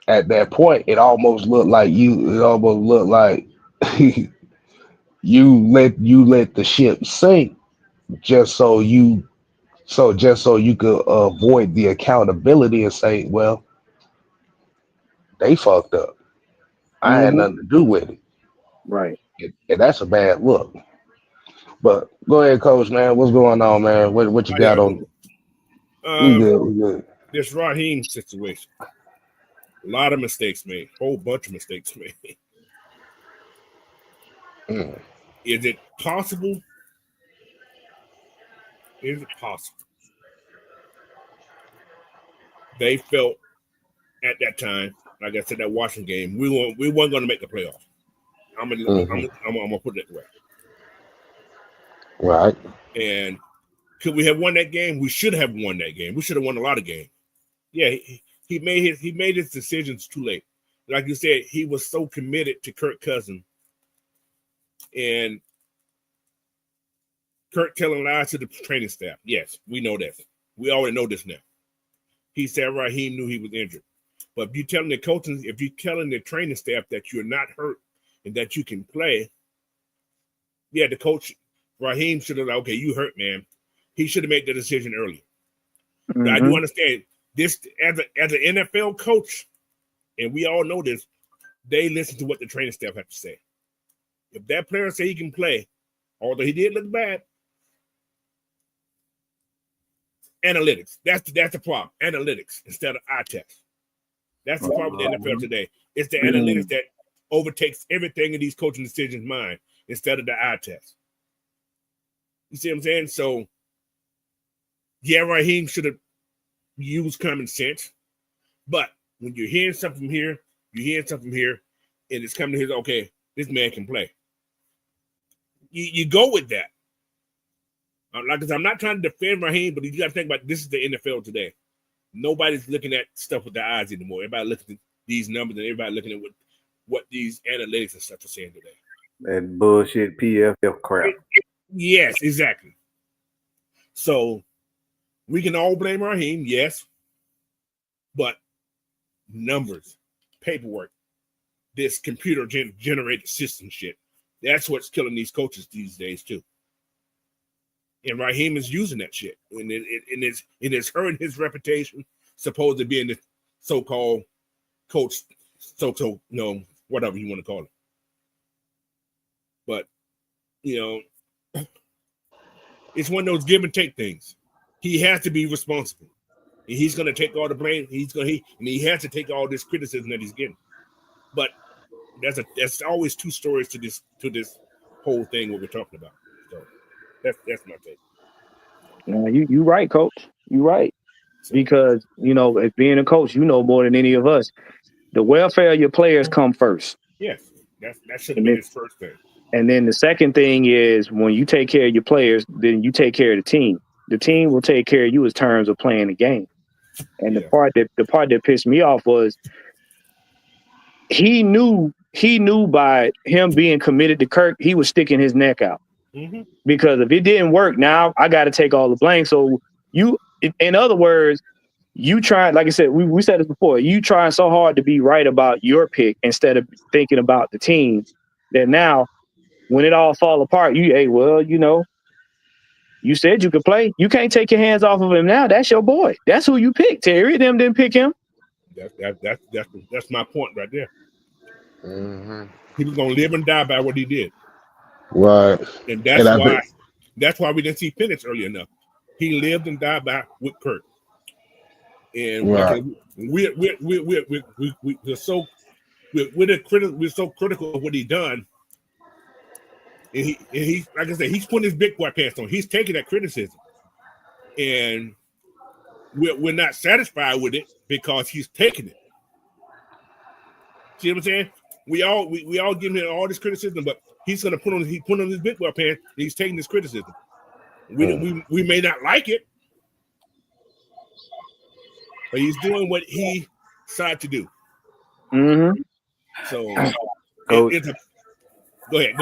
At that point, it almost looked like you let the ship sink just so you could avoid the accountability and say, well, they fucked up. I had Mm-hmm. nothing to do with it. Right. And that's a bad look. But go ahead, coach, man. What's going on, man? What you How got y'all on? doing? We good. We good. This Raheem situation. A lot of mistakes made. Whole bunch of mistakes made. Mm. Is it possible? Is it possible? They felt at that time, like I said, that Washington game, we weren't going to make the playoffs. I'm gonna put it that way. Right. And could we have won that game? We should have won that game. We should have won a lot of games. Yeah, he made his decisions too late. Like you said, he was so committed to Kirk Cousins, and Kirk telling lies to the training staff. Yes, we know that. We already know this now. He said Raheem knew he was injured. But if you're telling the training staff that you're not hurt and that you can play, yeah, the coach, Raheem, should have, okay, you hurt, man. He should have made the decision earlier. Mm-hmm. Now, I do understand this as an NFL coach, and we all know this, they listen to what the training staff have to say. If that player say he can play, although he did look bad, analytics. That's the problem. Analytics instead of eye test. That's the problem with the NFL today. It's the analytics that overtakes everything in these coaching decisions' mind instead of the eye test. You see what I'm saying? So Yeah, Raheem should have used common sense, but when you're hearing something from here, you're hearing something from here, and it's coming to his, okay, this man can play. You go with that. Like I said, I'm not trying to defend Raheem, but you got to think about this is the NFL today. Nobody's looking at stuff with their eyes anymore. Everybody looking at these numbers and everybody looking at what these analytics and stuff are saying today. That bullshit PFF crap. Yes, exactly. So we can all blame Raheem, yes, but numbers, paperwork, this computer generated system shit, that's what's killing these coaches these days too. And Raheem is using that shit, and it's hurting his reputation, supposed to being the so-called coach, whatever you want to call it. But it's one of those give and take things. He has to be responsible, and he's going to take all the blame. He has to take all this criticism that he's getting. But that's always two stories to this whole thing what we're talking about. So that's my take. You right, coach. You right. Because as being a coach, more than any of us. The welfare of your players come first. Yes, that should have been his first thing. And then the second thing is when you take care of your players, then you take care of the team. The team will take care of you in terms of playing the game. And the part that pissed me off was he knew by him being committed to Kirk, he was sticking his neck out. Mm-hmm. Because if it didn't work, now I got to take all the blame. So in other words, you try, like I said, we said this before, you trying so hard to be right about your pick instead of thinking about the team that now when it all fall apart, you said you could play. You can't take your hands off of him now. That's your boy. That's who you picked. Terry and them didn't pick him. That's my point right there. Mm-hmm. He was gonna live and die by what he did. Right. And that's why we didn't see Penix early enough. He lived and died with Kirk. And right. we're so critical of what he done. And he like I said, he's putting his big boy pants on. He's taking that criticism, and we're not satisfied with it because he's taking it. See what I'm saying? We all give him all this criticism, but he's gonna put on his big boy pants. And he's taking this criticism. We may not like it, but he's doing what he decided to do. Mm-hmm. So go ahead.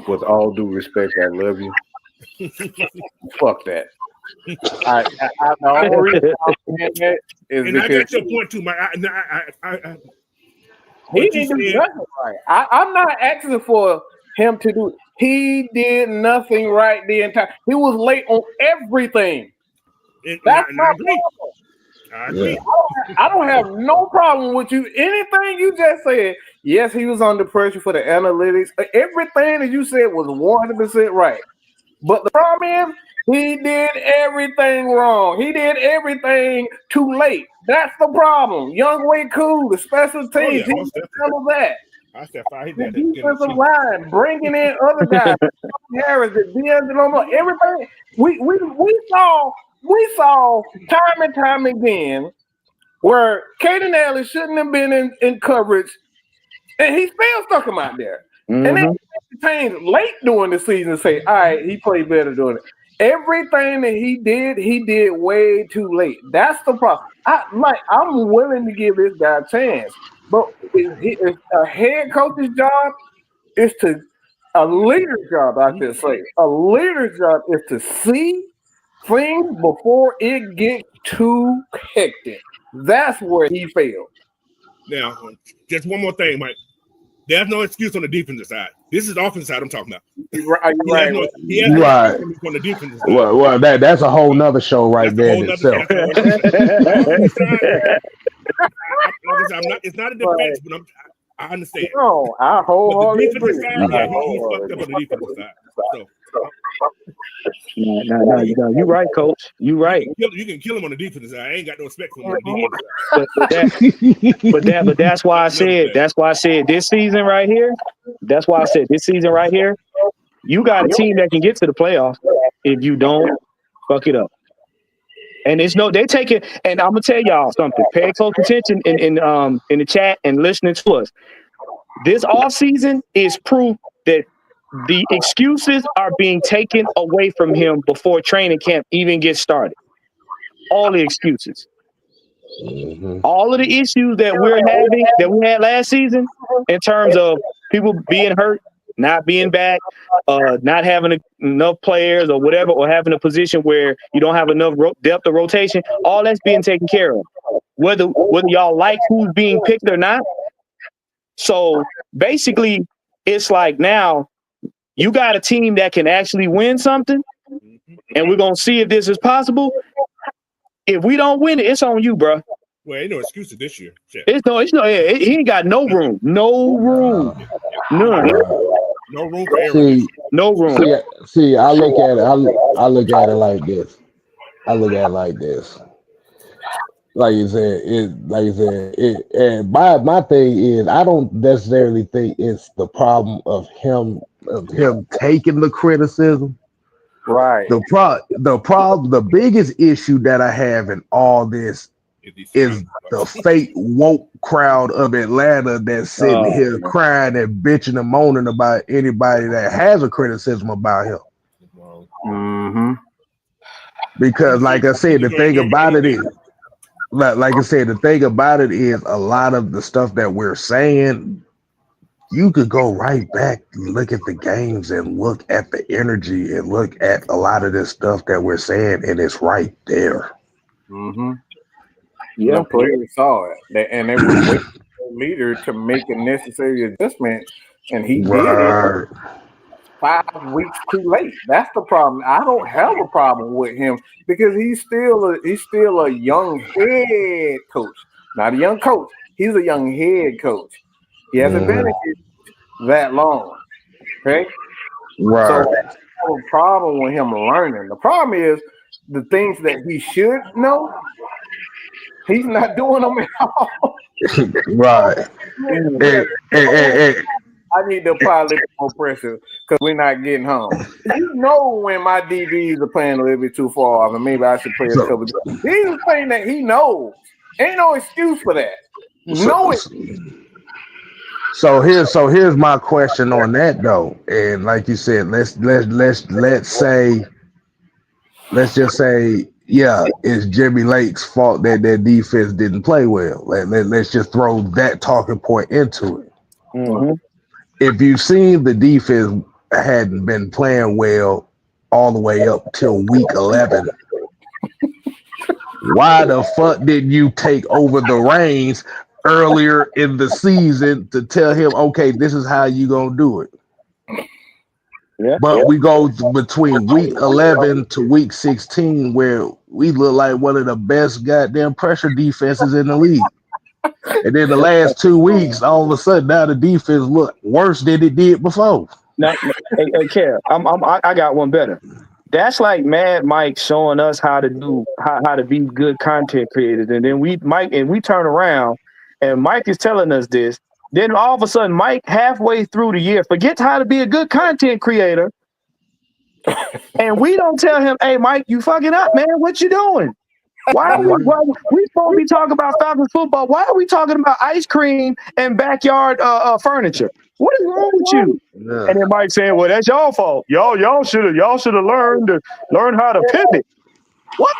With all due respect, I love you. Fuck that. The only reason I'm saying that is and because I got your point too, Mike. he didn't do nothing right. I'm not asking for him to do. He did nothing right the entire. He was late on everything. That's my problem. I agree. I don't have no problem with you. Anything you just said. Yes, he was under pressure for the analytics. Everything that you said was 100% right. But the problem is, he did everything wrong. He did everything too late. That's the problem. Young Way Cool, the special teams, he handled that. The defensive line, bringing in other guys, Harris, D'Angelo, everything. We saw time and time again where Caden Ellis shouldn't have been in coverage, and he still stuck him out there. Mm-hmm. And then teams late during the season say, all right, he played better doing it. Everything that he did way too late. That's the problem. I'm willing to give this guy a chance, but it's a head coach's job is a leader's job. I should say a leader's job is to see things before it gets too hectic. That's where he failed. Now, just one more thing, Mike. There's no excuse on the defensive side. This is the offensive side I'm talking about. Right. Right. On the defensive side. Well, that's a whole nother show right there in itself. It's not a defense, but I understand. No, I wholeheartedly agree. He fucked up on the defensive side. So. No, you right, coach. You right. You can kill him on the defensive side. I ain't got no respect for him on the defensive side. But that's why I said this season right here. That's why I said this season right here. You got a team that can get to the playoffs. If you don't, fuck it up. And they take it, and I'm gonna tell y'all something. Pay close attention in the chat and listening to us. This offseason is proof that the excuses are being taken away from him before training camp even gets started. All the excuses. Mm-hmm. All of the issues that we had last season, in terms of people being hurt, not being back, not having enough players or whatever, or having a position where you don't have enough depth of rotation, all that's being taken care of. Whether y'all like who's being picked or not. So basically, it's like now you got a team that can actually win something, and we're gonna see if this is possible. If we don't win it, it's on you, bro. Well, ain't no excuses this year. Shit. He ain't got no room. No room. None. No room for error. No room. See, I look at it like this. Like you said, and my thing is, I don't necessarily think it's the problem of him taking the criticism. Right. The biggest issue that I have in all this is the fake woke crowd of Atlanta that's sitting here crying and bitching and moaning about anybody that has a criticism about him. Mm-hmm. Because, like I said, the thing about it is, a lot of the stuff that we're saying, you could go right back, look at the games and look at the energy and look at a lot of this stuff that we're saying, and it's right there. Mm-hmm. Yeah, the players saw it, and they were waiting for the leader to make a necessary adjustment, and he did it 5 weeks too late. That's the problem. I don't have a problem with him because he's still a young head coach, not a young coach. He's a young head coach. He hasn't been that long. Okay, right. So I have a problem with him learning. The problem is the things that he should know. He's not doing them at all. Right. I need to apply a little more pressure because we're not getting home. You know when my DBs are playing a little bit too far off, and maybe I should play a couple. These are things that he knows. Ain't no excuse for that. So here's my question on that though. And like you said, let's just say, yeah, it's Jimmy Lake's fault that their defense didn't play well. Let's just throw that talking point into it. Mm-hmm. If you've seen the defense hadn't been playing well all the way up till week 11, why the fuck didn't you take over the reins earlier in the season to tell him, okay, this is how you gonna do it? But we go between week 11 to week 16 where we look like one of the best goddamn pressure defenses in the league. And then the last 2 weeks, all of a sudden, now the defense look worse than it did before. Now, hey, Kev, I got one better. That's like Mad Mike showing us how to be good content creators, and then we turn around, and Mike is telling us this. Then all of a sudden, Mike halfway through the year forgets how to be a good content creator, and we don't tell him, "Hey, Mike, you fucking up, man. What you doing? Why we supposed to be talking about Falcons football? Why are we talking about ice cream and backyard furniture? What is wrong with you?" Yeah. And then Mike saying, "Well, that's y'all fault. Y'all should have learned how to pivot." What?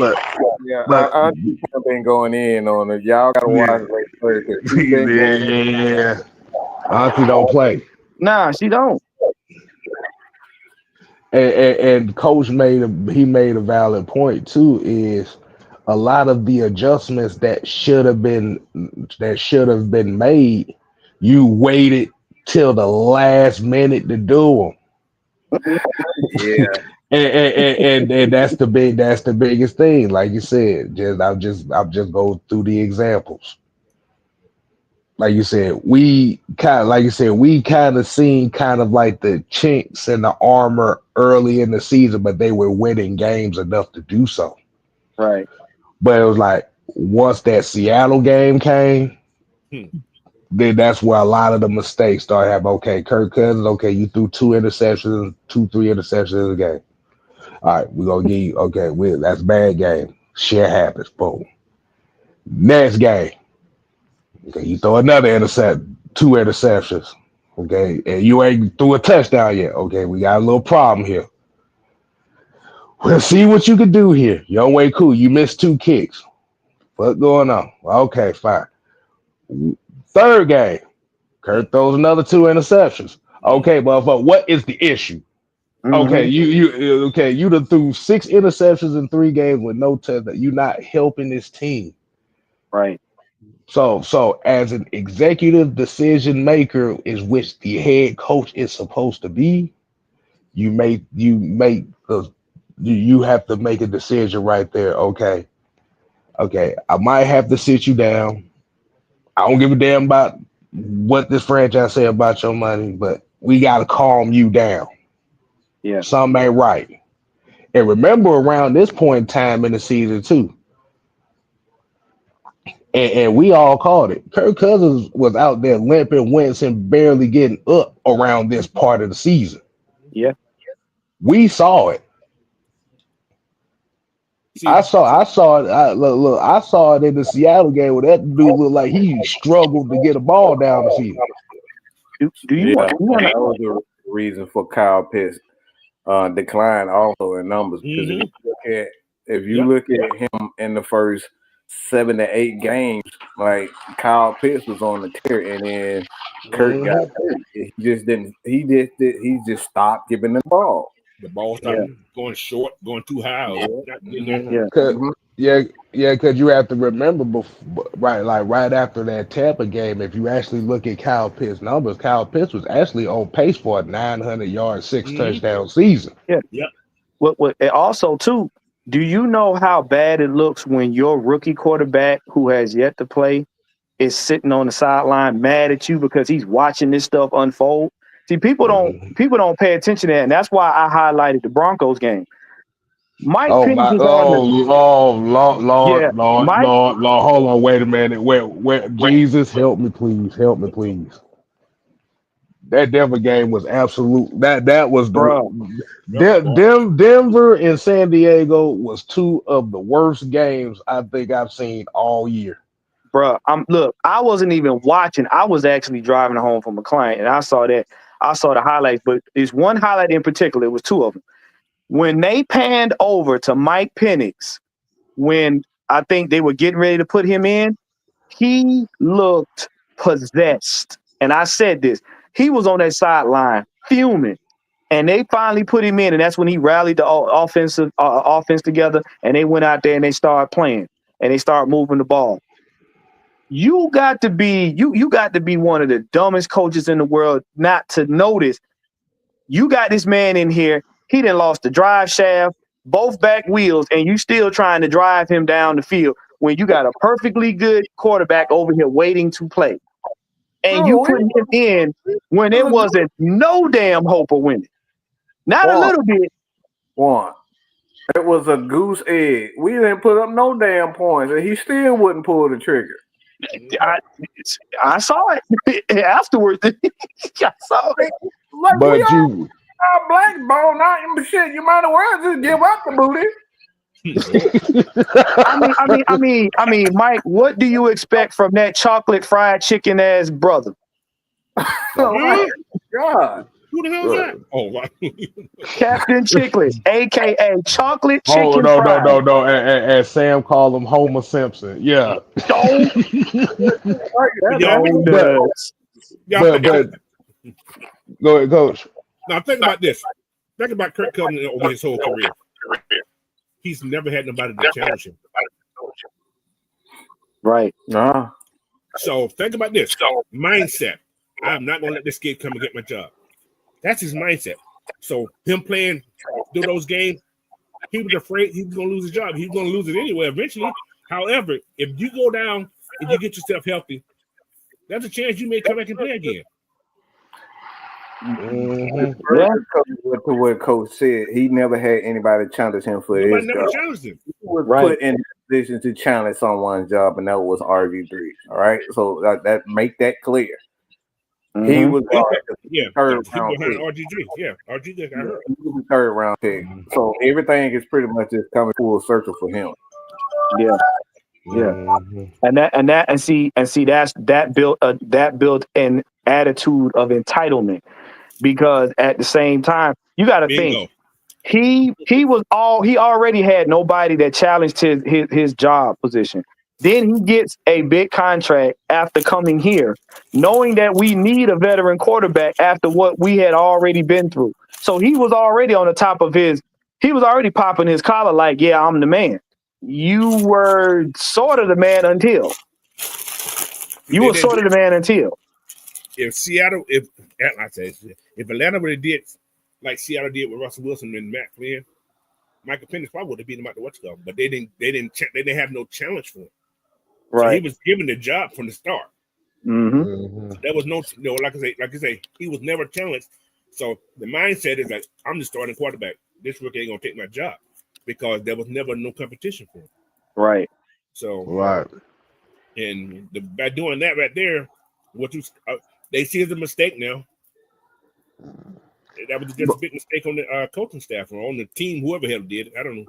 I've been going in on it. Y'all gotta watch it. Yeah. Auntie don't play. Nah, she don't. And Coach made a valid point too. Is a lot of the adjustments that should have been made, you waited till the last minute to do them. Yeah. and that's the biggest thing. Like you said, I'll just go through the examples. Like you said, we kind of seen kind of like the chinks in the armor early in the season, but they were winning games enough to do so. Right. But it was like once that Seattle game came, then that's where a lot of the mistakes started happening. Okay, Kirk Cousins, okay, you threw 3 interceptions in the game. All right, we're gonna give you okay, that's bad game. Shit happens, boom. Next game. Okay, you throw another two interceptions. Okay, and you ain't threw a touchdown yet. Okay, we got a little problem here. We'll see what you can do here. Your way cool. You missed 2 kicks. What's going on? Okay, fine. Third game. Kirk throws another 2 interceptions. Okay, but what is the issue? Okay, you done threw 6 interceptions in 3 games with no touchdown. You're not helping this team. Right. So as an executive decision maker, is which the head coach is supposed to be, you have to make a decision right there. Okay, I might have to sit you down. I don't give a damn about what this franchise say about your money, but we got to calm you down. Yeah. Something ain't right. And remember, around this point in time in the season too, and we all called it. Kirk Cousins was out there limping, wincing, barely getting up around this part of the season. Yeah. We saw it. See, I saw it. I saw it in the Seattle game where that dude looked like he struggled to get a ball down the field. Do you want? That was the reason for Kyle Pitts' decline also in numbers. Because if you look at him in the first 7 to 8 games, like Kyle Pitts was on the tear, and then Kirk got hurt. He just stopped giving the ball. The ball started going short, going too high. Because you have to remember, right after that Tampa game, if you actually look at Kyle Pitts' numbers, Kyle Pitts was actually on pace for a 900-yard, 6 touchdown season. Yeah. What also too, do you know how bad it looks when your rookie quarterback who has yet to play is sitting on the sideline mad at you because he's watching this stuff unfold? See, people don't pay attention to that, and that's why I highlighted the Broncos game. Mike Penix Lord, hold on, wait a minute. Where Jesus, help me please. That Denver game was absolute. That was Denver and San Diego was 2 of the worst games I think I've seen all year. Bruh, I wasn't even watching. I was actually driving home from a client, and I saw the highlights, but there's one highlight in particular. It was 2 of them. When they panned over to Mike Penix, when I think they were getting ready to put him in, he looked possessed. And I said this. He was on that sideline fuming. And they finally put him in, and that's when he rallied the offense together, and they went out there and they started playing, and they started moving the ball. You got to be one of the dumbest coaches in the world not to notice. You got this man in here. He done lost the drive shaft, both back wheels, and you still trying to drive him down the field when you got a perfectly good quarterback over here waiting to play. And you put him in when it wasn't no damn hope of winning. Not a little bit. It was a goose egg. We didn't put up no damn points, and he still wouldn't pull the trigger. I saw it afterwards. I saw it. But you blackball, not shit. You might as well just give up the booty. I mean, Mike, what do you expect from that chocolate fried chicken ass brother? Oh my God. Who the hell is that? Oh, wow. Captain Chicklets, aka chocolate chicken. No. And Sam called him Homer Simpson. Yeah. But go ahead, Coach. Now think about this. Think about Kirk Cousins over his whole career. He's never had nobody to challenge him. Right. So think about this. Mindset. I'm not going to let this kid come and get my job. That's his mindset. So him playing through those games, he was afraid he was going to lose his job. He was going to lose it anyway eventually. However, if you go down and you get yourself healthy, there's a chance you may come back and play again. To what Coach said, he never had anybody challenge him for his job. He was put in a position to challenge someone's job, and that was RG3. All right, so that make that clear. He was third he round behind pick. RG3. Yeah, RG3 got hurt. He was the third round pick. So everything is pretty much just coming full circle for him. Yeah. And see that built an attitude of entitlement, because at the same time you got to think he already had nobody that challenged his job position. Then he gets a big contract after coming here, knowing that we need a veteran quarterback after what we had already been through. So he was already on the top of he was already popping his collar like, yeah, I'm the man. You were sort of the man until. If Atlanta would have did like Seattle did with Russell Wilson and Matt Flynn, Michael Penix probably would have beat him out the what's but they didn't have no challenge for him. Right. So he was given the job from the start. There was no, like I say, he was never challenged. So the mindset is like, I'm the starting quarterback. This rookie ain't gonna take my job, because there was never no competition for him. Right. So and by doing that right there, they see as a mistake now. That was just a big mistake on the coaching staff or on the team, whoever hell did it. I don't know.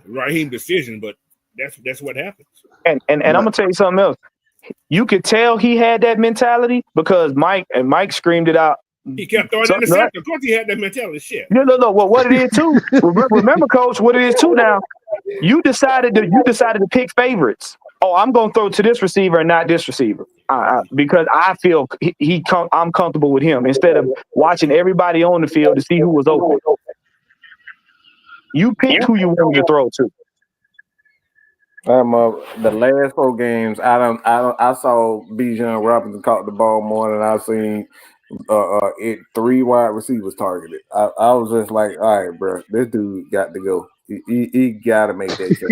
Raheem decision, but that's what happens. And I'm gonna tell you something else. You could tell he had that mentality because Mike screamed it out. He kept throwing interceptions. Of course, he had that mentality. Shit. No. Well, what it is too. Remember, Coach, what it is too. Now, you decided to pick favorites. Oh, I'm gonna throw to this receiver and not this receiver because I feel I'm comfortable with him, instead of watching everybody on the field to see who was open. You picked who you wanted to throw to. The last 4 games, I saw Bijan Robinson caught the ball more than I've seen 3 wide receivers targeted. I was just like, all right, bro, this dude got to go. He got to make that shot.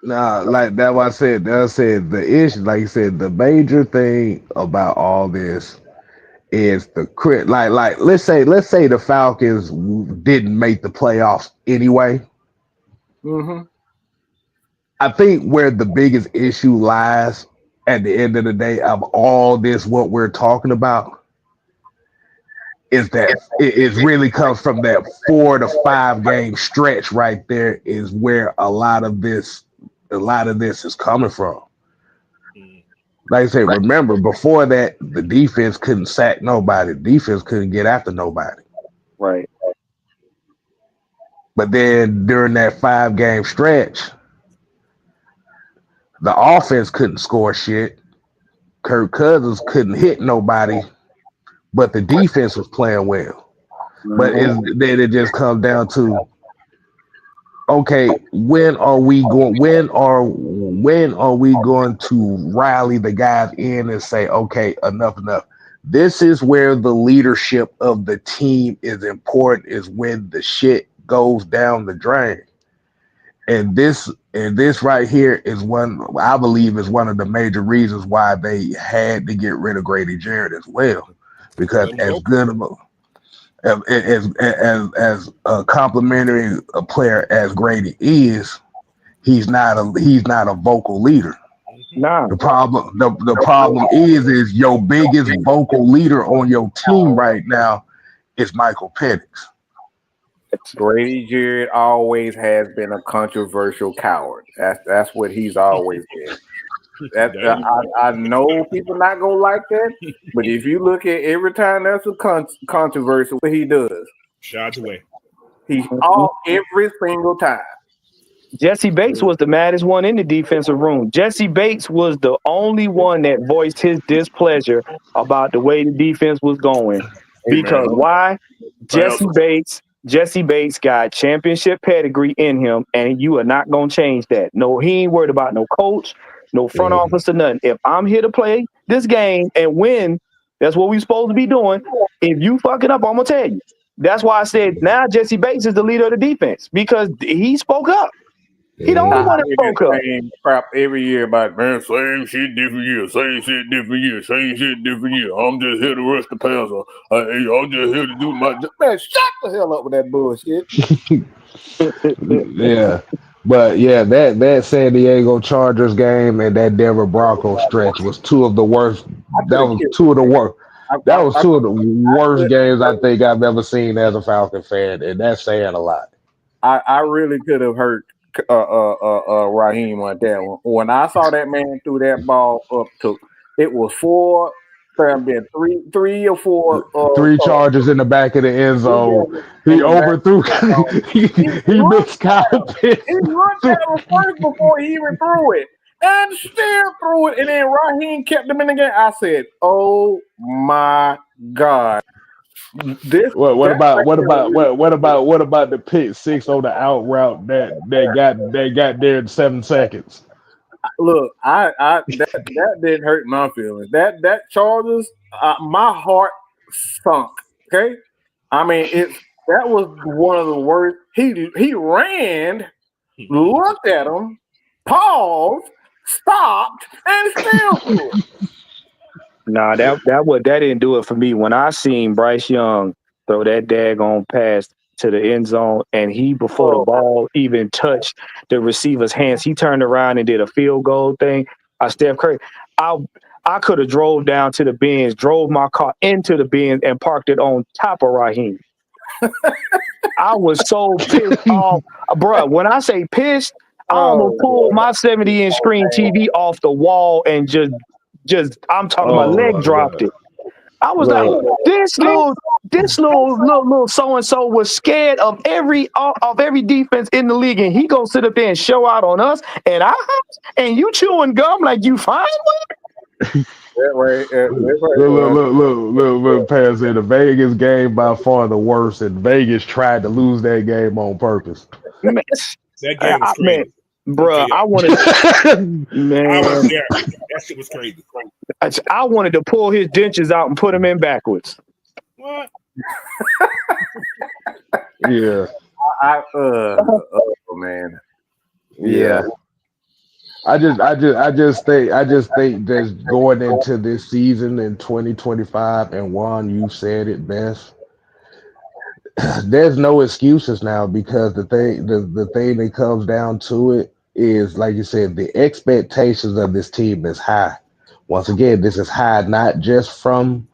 Nah, like that. What I said. The issue, like you said, the major thing about all this is the crit. Like let's say the Falcons didn't make the playoffs anyway. I think where the biggest issue lies at the end of the day of all this, what we're talking about, is that it really comes from that 4 to 5 game stretch right there is where a lot of this is coming from. Like I said, remember before that, the defense couldn't sack nobody. The defense couldn't get after nobody. Right. But then during that 5 game stretch, the offense couldn't score shit. Kirk Cousins couldn't hit nobody, but the defense was playing well. But then it just comes down to, okay, when are we going to rally the guys in and say, okay, enough. This is where the leadership of the team is important, is when the shit goes down the drain. And this right here is I believe is one of the major reasons why they had to get rid of Grady Jarrett as well, because as good of as a complimentary a player as Grady is, he's not a vocal leader. Nah. The problem is your biggest vocal leader on your team right now is Michael Penix. Grady Jarrett always has been a controversial coward. That's what he's always been. I know people not gonna like that, but if you look at every time there's a controversy, what he does, shots away. He's off every single time. Jesse Bates was the maddest one in the defensive room. Jesse Bates was the only one that voiced his displeasure about the way the defense was going. Because why? Jesse Bates got championship pedigree in him, and you are not going to change that. No, he ain't worried about no coach, no front office or nothing. If I'm here to play this game and win, that's what we're supposed to be doing. If you fuck it up, I'm going to tell you. That's why I said now Jesse Bates is the leader of the defense, because he spoke up. He don't want to spoke up. Same crap every year about, man, same shit, different year. Same shit, different year. Same shit, different year. I'm just here to rush the passer. I'm just here to do my job. Man, shut the hell up with that bullshit. Yeah. But yeah, that San Diego Chargers game and that Denver Broncos stretch was two of the worst. I could That have was killed two of the that. worst. That was I two of the worst could. games I think I've ever seen as a Falcon fan, and that's saying a lot. I really could have hurt Raheem on that one. When I saw that man threw that ball up to, it was four, been three or four. Three charges in the back of the end zone. In He the back. overthrew. He he looked missed Kyle Pitts. He looked at him first before he even threw it, and still threw it. And then Raheem kept him in the game. I said, "Oh my God!" What about the pick six on the out route that got there in 7 seconds? Look, that didn't hurt my feelings. That Chargers, my heart sunk. Okay, I mean that was one of the worst. He ran, looked at him, paused, stopped, and still threw it. Nah, that didn't do it for me. When I seen Bryce Young throw that daggone pass to the end zone, and he before the ball even touched the receiver's hands, he turned around and did a field goal thing. Steph Curry, I could have drove down to the bins, drove my car into the bins, and parked it on top of Raheem. I was so pissed off, bro. When I say pissed, I almost pulled my 70-inch screen TV off the wall and just I'm talking my leg dropped it. I was like, this little so and so was scared of every defense in the league, and he gonna sit up there and show out on us and you chewing gum like you fine with it? Look, pass in the Vegas game by far the worst, and Vegas tried to lose that game on purpose. That game was crazy. Bruh, I wanted man. I was there. That shit was crazy. I wanted to pull his dentures out and put him in backwards. What? Yeah. Oh man. Yeah. I just think that going into this season in 2025, and Juan, you said it best. There's no excuses now, because the thing that comes down to it is, like you said, the expectations of this team is high. Once again, this is high not just from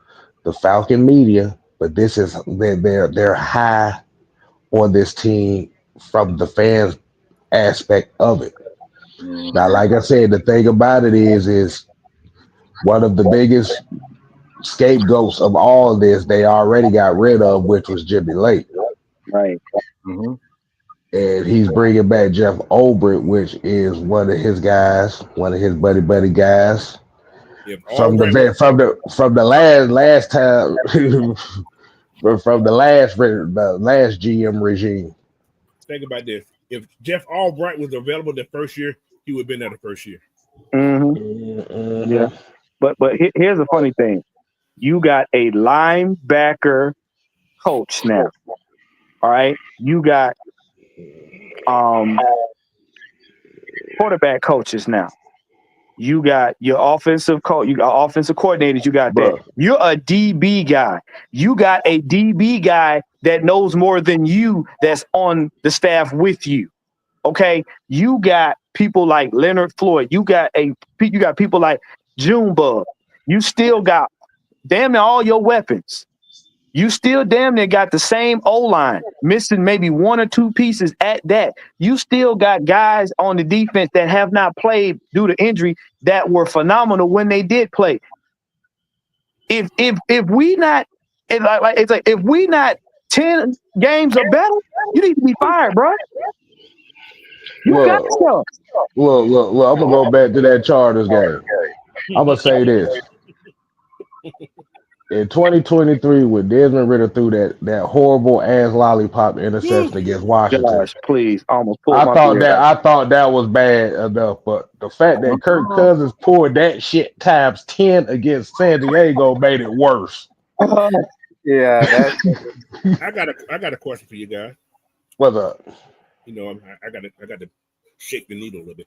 the Falcon media, but this is they're high on this team from the fans aspect of it. Now, like I said, the thing about it is one of the biggest scapegoats of all of this they already got rid of, which was Jimmy Lake. Right. Mm-hmm. And he's bringing back Jeff Olbrich, which is one of his guys, one of his buddy guys. From the last time from the last GM regime. Think about this. If Jeff Albright was available the first year, he would have been there the first year. Mm-hmm. Yeah. But here's the funny thing. You got a linebacker coach now. All right. You got quarterback coaches now. You got your offensive coach, you got offensive coordinators, you got that. You're a DB guy. You got a DB guy that knows more than you that's on the staff with you. Okay. You got people like Leonard Floyd. You got people like Junebug. You still got damn near all your weapons. You still damn near got the same O-line, missing maybe one or two pieces at that. You still got guys on the defense that have not played due to injury that were phenomenal when they did play. If we not if we not 10 games or better, you need to be fired, bro. You got stuff. Look, I'm gonna go back to that Chargers game. I'm gonna say this. In 2023, when Desmond Ridder threw that horrible ass lollipop interception against Washington, Gosh, please, almost pulled I my thought beard that out. I thought that was bad enough, but the fact that Kirk Cousins poured that shit times 10 against San Diego made it worse. Yeah, I got a question for you guys. What's up? You know, I got to shake the needle a little bit.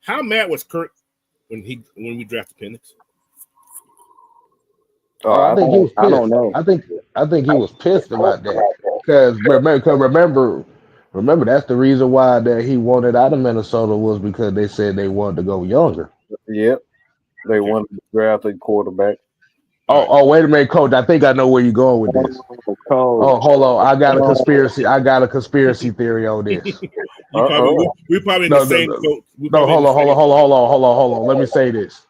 How mad was Kirk when we drafted Penix? I think he was pissed. I don't know. I think he was pissed about that, because remember Remember, that's the reason why that he wanted out of Minnesota was because they said they wanted to go younger. Yep. They wanted to draft a quarterback. Oh, wait a minute, Coach. I think I know where you're going with this. Oh, hold on. I got a conspiracy. I got a conspiracy theory on this. We probably in the same coach. No, hold on. Let me say this.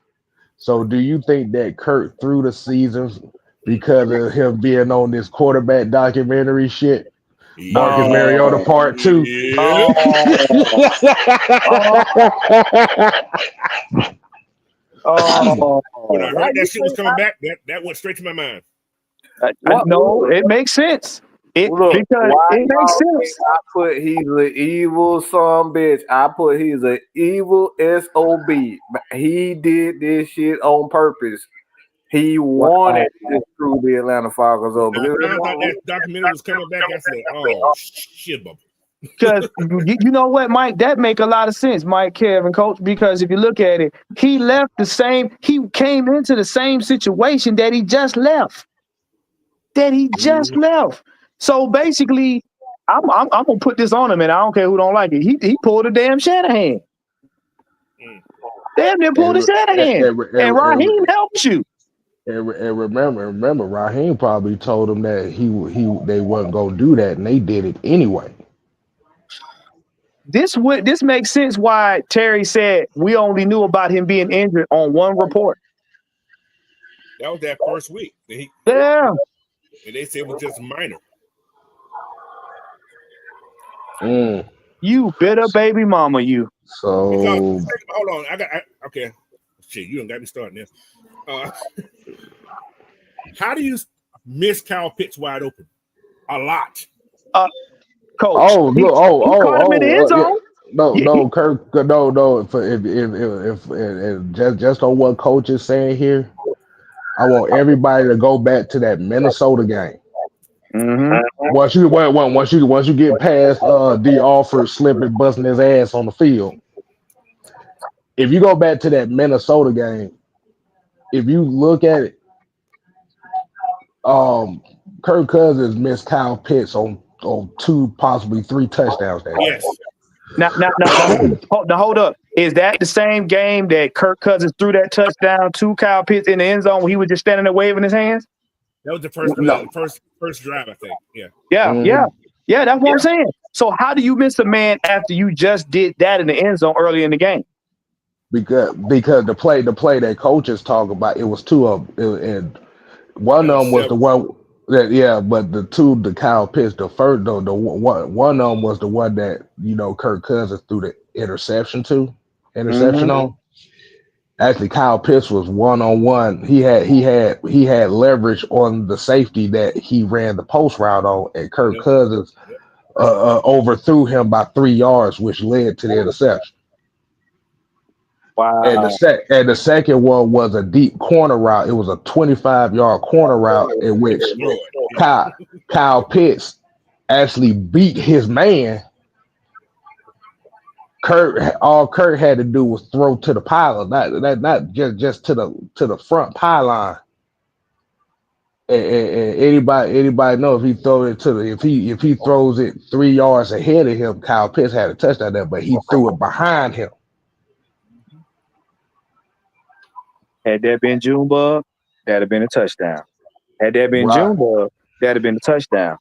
So, do you think that Kirk threw the seasons because of him being on this quarterback documentary shit? Marcus Mariota Part 2. Yeah. When I heard that shit was coming back, that went straight to my mind. No, it makes sense. Because it makes sense. I put he's an evil son bitch. I put he's an evil SOB. He did this shit on purpose. He wanted to screw the Atlanta Falcons over. I thought that documentary was coming back. I said, "Oh shit, bubba." Because you know what, Mike, that make a lot of sense, Mike, Kevin, Coach. Because if you look at it, he came into the same situation that he just left. So basically, I'm gonna put this on him, and I don't care who don't like it. He pulled a damn Shanahan. Damn near pulled a Shanahan, and Raheem helped you. And remember, Raheem probably told him that they wasn't gonna do that, and they did it anyway. This makes sense why Terry said we only knew about him being injured on one report. That was that first week. Yeah. And they said it was just minor. You bitter baby mama, you. So hold on, okay. Shit, you done got me starting now. How do you miss Kyle Pitts wide open? A lot. Coach. He caught him in the end zone. No, Kirk. No. If just on what Coach is saying here, I want everybody to go back to that Minnesota game. Mm-hmm. Once you get past D. Alford slipping, busting his ass on the field. If you go back to that Minnesota game, if you look at it, Kirk Cousins missed Kyle Pitts on 2, possibly 3 touchdowns that yes. game. Now hold up. Is that the same game that Kirk Cousins threw that touchdown to Kyle Pitts in the end zone when he was just standing there waving his hands? That was the first drive, I think. Yeah. Yeah. That's what I'm saying. So how do you miss a man after you just did that in the end zone early in the game? Because the play that coaches talk about, it was 2 of them, and one of them was the one that but the Kyle Pitts, the first the one of them was the one that Kirk Cousins threw the interception on. Actually, Kyle Pitts was 1-on-1. He had leverage on the safety that he ran the post route on, and Kirk Cousins overthrew him by 3 yards, which led to the interception. Wow. And the second one was a deep corner route. It was a 25-yard corner route in which Kyle Pitts actually beat his man. All Kurt had to do was throw to the pylon, not just to the front pylon. And anybody know if he throw it if he throws it 3 yards ahead of him, Kyle Pitts had a touchdown there, but he threw it behind him. Had that been Junebug, that'd have been a touchdown. Had that been Junebug, that'd have been a touchdown.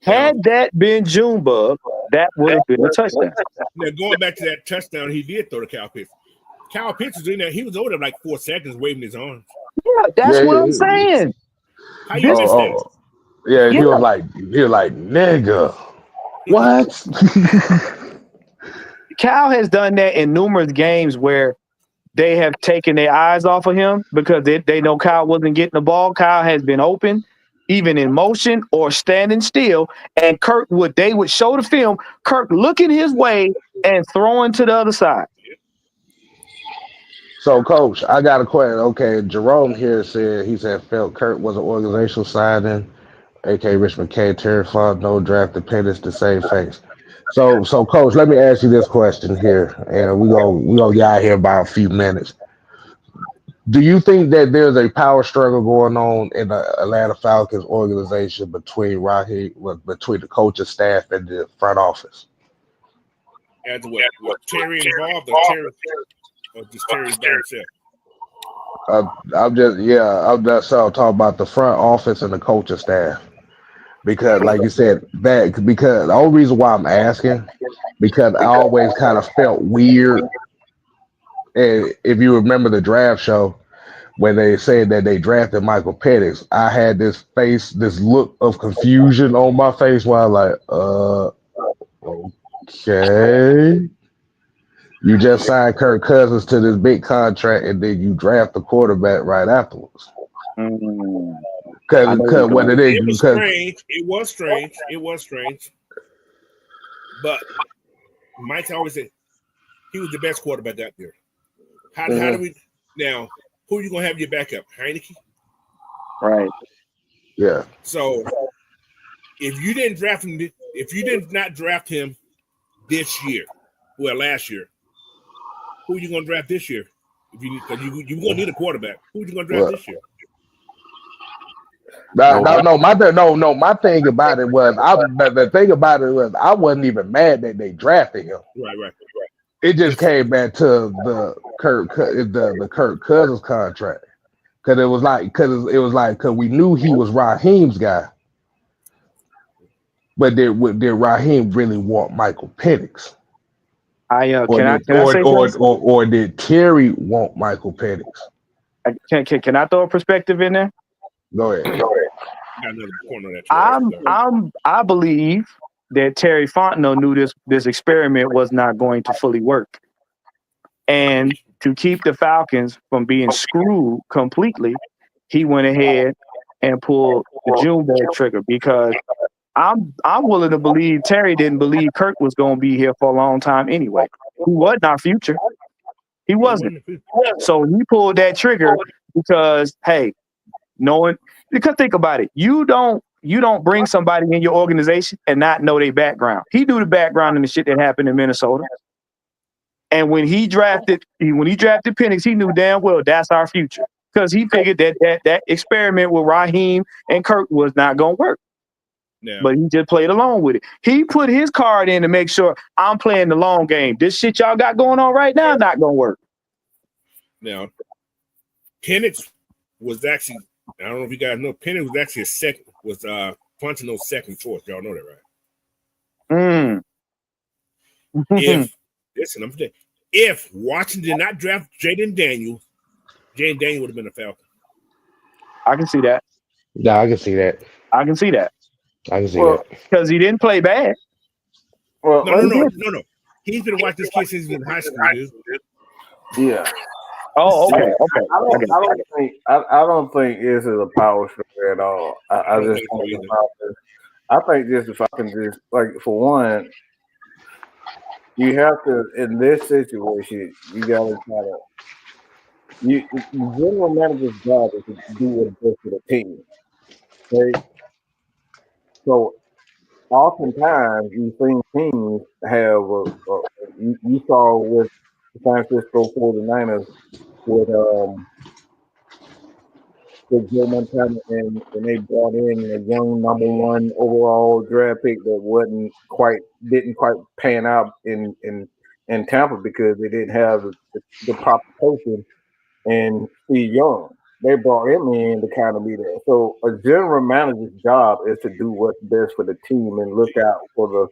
Had that been Junebug, that would have been a touchdown. Now, going back to that touchdown, he did throw to Kyle Pitts. Kyle Pitts was in there. He was over there like 4 seconds waving his arms. Yeah, that's what I'm saying. How you miss that? Yeah, he was like, nigga, what? Kyle has done that in numerous games where they have taken their eyes off of him because they know Kyle wasn't getting the ball. Kyle has been open, even in motion or standing still. And they would show the film, Kirk looking his way and throwing to the other side. So, Coach, I got a question. Okay, Jerome here said felt Kirk was an organizational signing, aka Rich McKay, Terry Funk, no draft dependence, the same face. So, Coach, let me ask you this question here, and we gonna get out here in about a few minutes. Do you think that there's a power struggle going on in the Atlanta Falcons organization between the coaching staff and the front office? as what? Was Terry involved or Terry or just Terry by himself? I'm just talking about the front office and the coaching staff. Because, like you said, because the only reason why I'm asking, because I always kind of felt weird. And if you remember the draft show, when they said that they drafted Michael Penix, I had this look of confusion on my face while I'm like, okay. You just signed Kirk Cousins to this big contract, and then you draft the quarterback right afterwards. Because what it is, it was strange. It was strange. But Mike always said he was the best quarterback out there. How do we now? Who are you gonna have your backup? Heineke? Right. Yeah. So if you didn't draft him, if you did not draft him this year, well, last year, who are you gonna draft this year? If you you're gonna need a quarterback. Who are you gonna draft this year? My thing about it was I wasn't even mad that they drafted him. Right. It just came back to the Kirk Cousins contract because it was like we knew he was Raheem's guy, but did Raheem really want Michael Penix? Or did Terry want Michael Penix? Can I throw a perspective in there? Go ahead. I believe that Terry Fontenot knew this experiment was not going to fully work. And to keep the Falcons from being screwed completely, he went ahead and pulled the Junebug trigger because I'm willing to believe Terry didn't believe Kirk was going to be here for a long time anyway. He wasn't our future. He wasn't. So he pulled that trigger because, hey, because think about it. You don't bring somebody in your organization and not know their background. He knew the background and the shit that happened in Minnesota. And when he drafted Penix, he knew damn well that's our future. Because he figured that experiment with Raheem and Kirk was not gonna work. No. But he just played along with it. He put his card in to make sure I'm playing the long game. This shit y'all got going on right now not gonna work. Now, Penix was actually, I don't know if you guys know, Penix was actually Fontenot's second choice. Y'all know that, right? If Washington did not draft Jaden Daniels would have been a Falcon. I can see that. Yeah, I can see that. Because he didn't play bad. Well, no. He's been watching this kid since he was in high school, dude. Yeah. Oh, okay. I don't think this is a power struggle at all. I think just if I can just for one, you have to in this situation you gotta try to general manager's job is to do what's best for the team. Okay? So oftentimes you think teams have you saw with the San Francisco 49ers with Joe Montana and they brought in a young number 1 overall draft pick that didn't quite pan out in Tampa because they didn't have the proper coaching and Steve Young. They brought him in to kind of be there. So a general manager's job is to do what's best for the team and look out for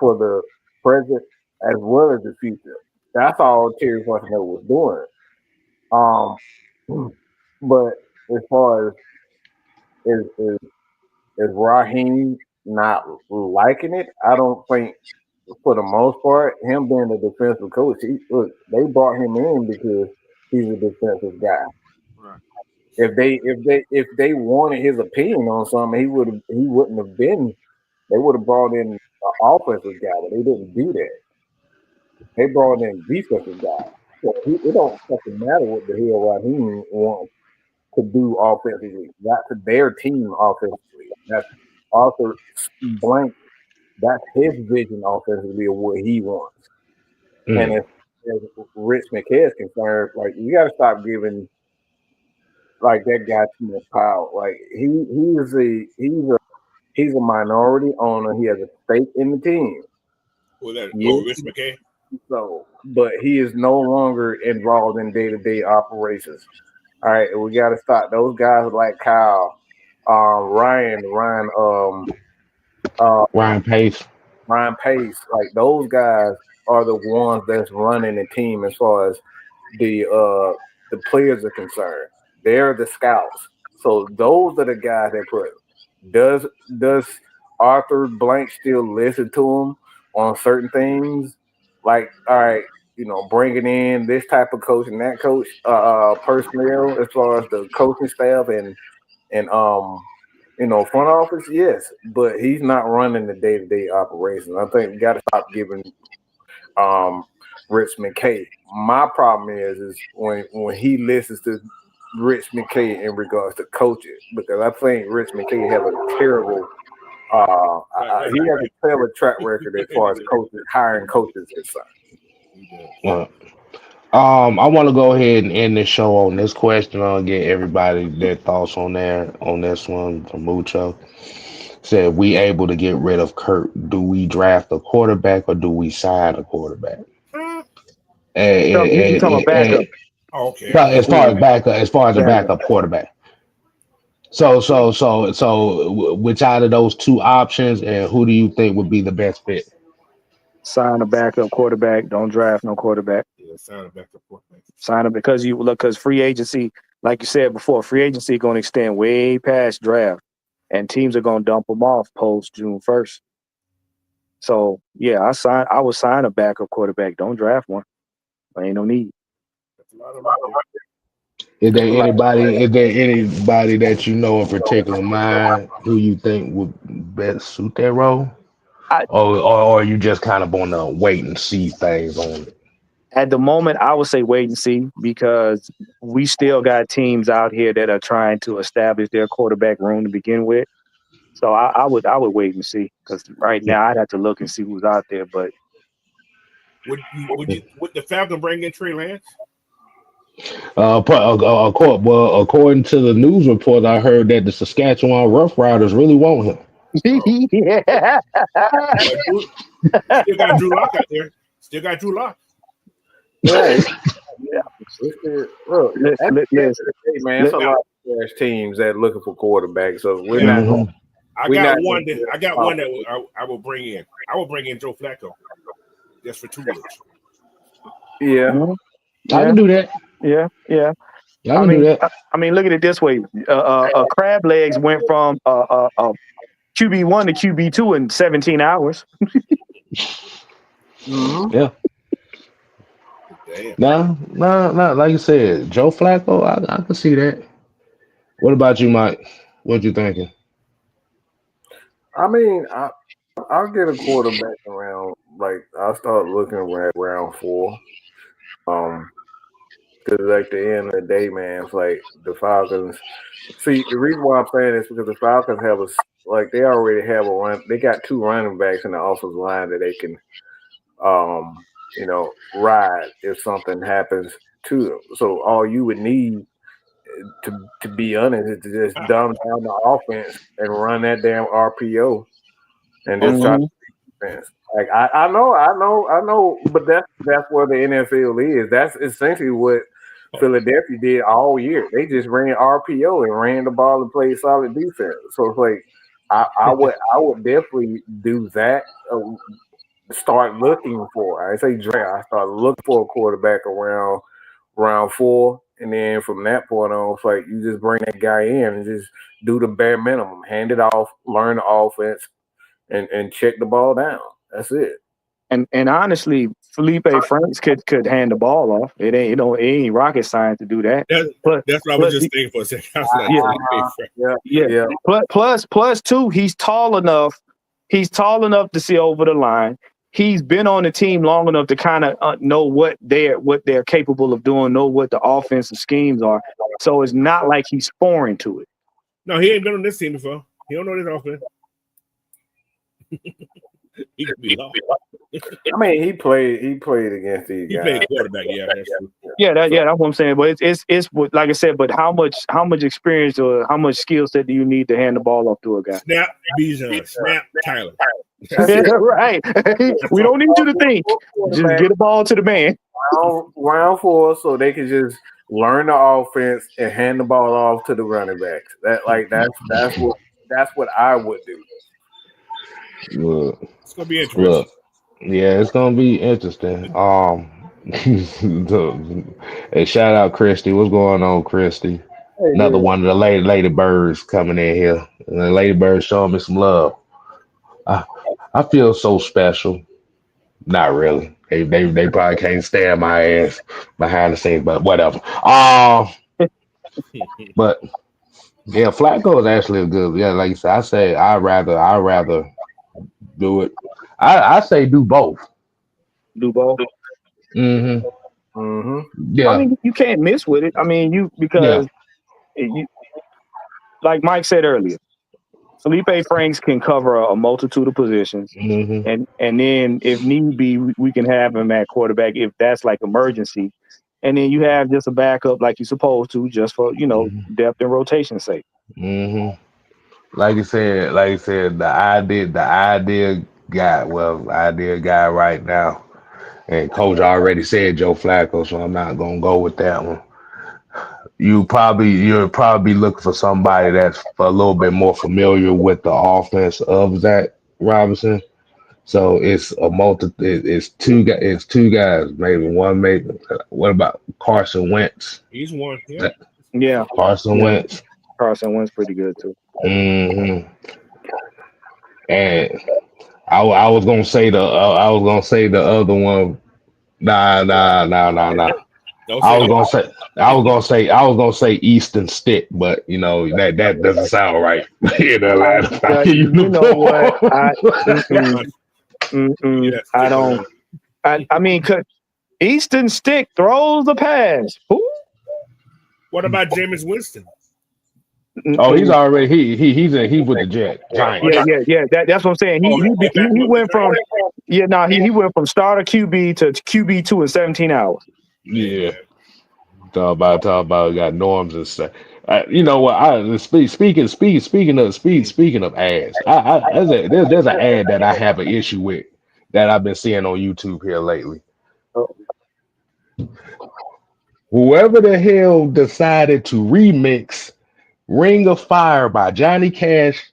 the present as well as the future. That's all Terry Fontenot was doing. But as far as is Raheem not liking it, I don't think for the most part, him being a defensive coach, they brought him in because he's a defensive guy. Right. If they wanted his opinion on something, he wouldn't have been. They would have brought in an offensive guy, but they didn't do that. They brought in a defensive guy. So it don't fucking matter what the hell Raheem wants to do offensively. That's their team offensively. That's Arthur Blank. That's his vision offensively of what he wants. And as Rich McKay is concerned, you got to stop giving that guy too much power. He's a minority owner. He has a stake in the team. Was that? Yes. Oh, Rich McKay. So, but he is no longer involved in day-to-day operations. All right, we got to stop those guys like Kyle, Ryan, Ryan Pace. Ryan Pace. Like those guys are the ones that's running the team as far as the players are concerned. They're the scouts. So those are the guys that put. Does Arthur Blank still listen to him on certain things? Like, all right, bringing in this type of coach and that coach personnel as far as the coaching staff and front office, yes, but he's not running the day-to-day operations. I think we got to stop giving Rich McKay. My problem is when he listens to Rich McKay in regards to coaches, because I think Rich McKay has a terrible he has a terrible track record as far as coaches hiring coaches concerned. I want to go ahead and end this show on this question. I'll get everybody their thoughts on this one from Mucho. Said, we able to get rid of Kirk, do we draft a quarterback or do we sign a quarterback? You talking about backup? Okay. As far as a backup quarterback. So which out of those two options, and who do you think would be the best fit? Sign a backup quarterback. Don't draft no quarterback. Yeah, sign a backup quarterback. Sign him because free agency, like you said before, free agency going to extend way past draft, and teams are going to dump them off post June 1st. So yeah, I would sign a backup quarterback. Don't draft one. There ain't no need. Is there anybody that you know in particular mind who you think would best suit that role? Or are you just kind of on the wait and see things on it? At the moment, I would say wait and see, because we still got teams out here that are trying to establish their quarterback room to begin with. So I would wait and see, because right now I'd have to look and see who's out there. But would the Falcons bring in Trey Lance? According to the news report, I heard that the Saskatchewan Roughriders really want him. Yeah. Still got Drew Lock out there. Still got Drew Lock. Yeah. Look, man, it's a lot of teams that looking for quarterbacks. So we're not going. I got one that I will bring in. I will bring in Joe Flacco. Just for 2 years. Yeah. I can do that. Yeah. I mean, do that. I mean, look at it this way: Crab Legs went from QB1 to QB2 in 17 hours. Yeah. No. Like you said, Joe Flacco, I can see that. What about you, Mike? What you thinking? I mean, I'll get a quarterback around. Like, I'll start looking around round 4. Because at the end of the day, man, it's like the Falcons. See, the reason why I'm saying this is because the Falcons they already have a run. They got 2 running backs in the offensive line that they can, ride if something happens to them. So all you would need, to be honest, is to just dumb down the offense and run that damn RPO and just try to defense. Like I know, but that's where the NFL is. That's essentially what Philadelphia did all year. They just ran RPO and ran the ball and played solid defense. So it's like I would definitely do that. Start looking for. I say draft. I start looking for a quarterback around round 4, and then from that point on, it's like you just bring that guy in and just do the bare minimum, hand it off, learn the offense, and check the ball down. That's it. And honestly, Felipe Franks could hand the ball off. It ain't rocket science to do that. That's what I was just thinking for a second. I was like, Plus two, he's tall enough. He's tall enough to see over the line. He's been on the team long enough to kind of know what they're capable of doing, know what the offensive schemes are. So it's not like he's foreign to it. No, he ain't been on this team before. He don't know this offense. He could be lost. I mean, he played against these guys. He played quarterback, yeah, that's true. That's what I'm saying. But it's like I said. But how much experience or how much skill set do you need to hand the ball off to a guy? Snap, Bijan, snap, Tyler. Right. We don't need you to think. Just get the ball to the man. round 4, so they can just learn the offense and hand the ball off to the running backs. That's what I would do. Look, It's gonna be interesting. look. Yeah, it's gonna be interesting. Hey, shout out Christy. What's going on, Christy? Another one of the lady birds coming in here. And the lady birds showing me some love. I feel so special. Not really. They probably can't stand my ass behind the scenes, but whatever. But yeah, Flacco is actually good. Yeah, like you said, I rather do it. I say do both. Do both. Mm-hmm. Mm-hmm. Yeah. I mean, you can't miss with it. I mean, because you, like Mike said earlier, Felipe Franks can cover a multitude of positions, Mm-hmm. and then if need be, we can have him at quarterback if that's like emergency, and then you have just a backup like you're supposed to, just for depth and rotation sake. Mm-hmm. Like you said, the idea guy right now. And coach already said Joe Flacco, so I'm not gonna go with that one. You'll probably be looking for somebody that's a little bit more familiar with the offense of Zach Robinson. So it's it's two guys, maybe one, maybe. What about Carson Wentz? He's one. Yeah. Yeah, Carson Wentz. Carson Wentz pretty good too. Mm-hmm. And I was gonna say the other one. Nah. Don't I say was that. gonna say Easton Stick, but that doesn't sound right. In Atlanta. You know what? I don't. I mean, Easton Stick throws the pass. Who? What about Jameis Winston? Oh, he's already he's with the Giants. Yeah. That's what I'm saying. He went from he went from starter QB to QB2 in 17 hours. Yeah. Talk about got norms and stuff. You know what? Speaking of ads, there's an ad that I have an issue with that I've been seeing on YouTube here lately. Whoever the hell decided to remix "Ring of Fire" by Johnny Cash,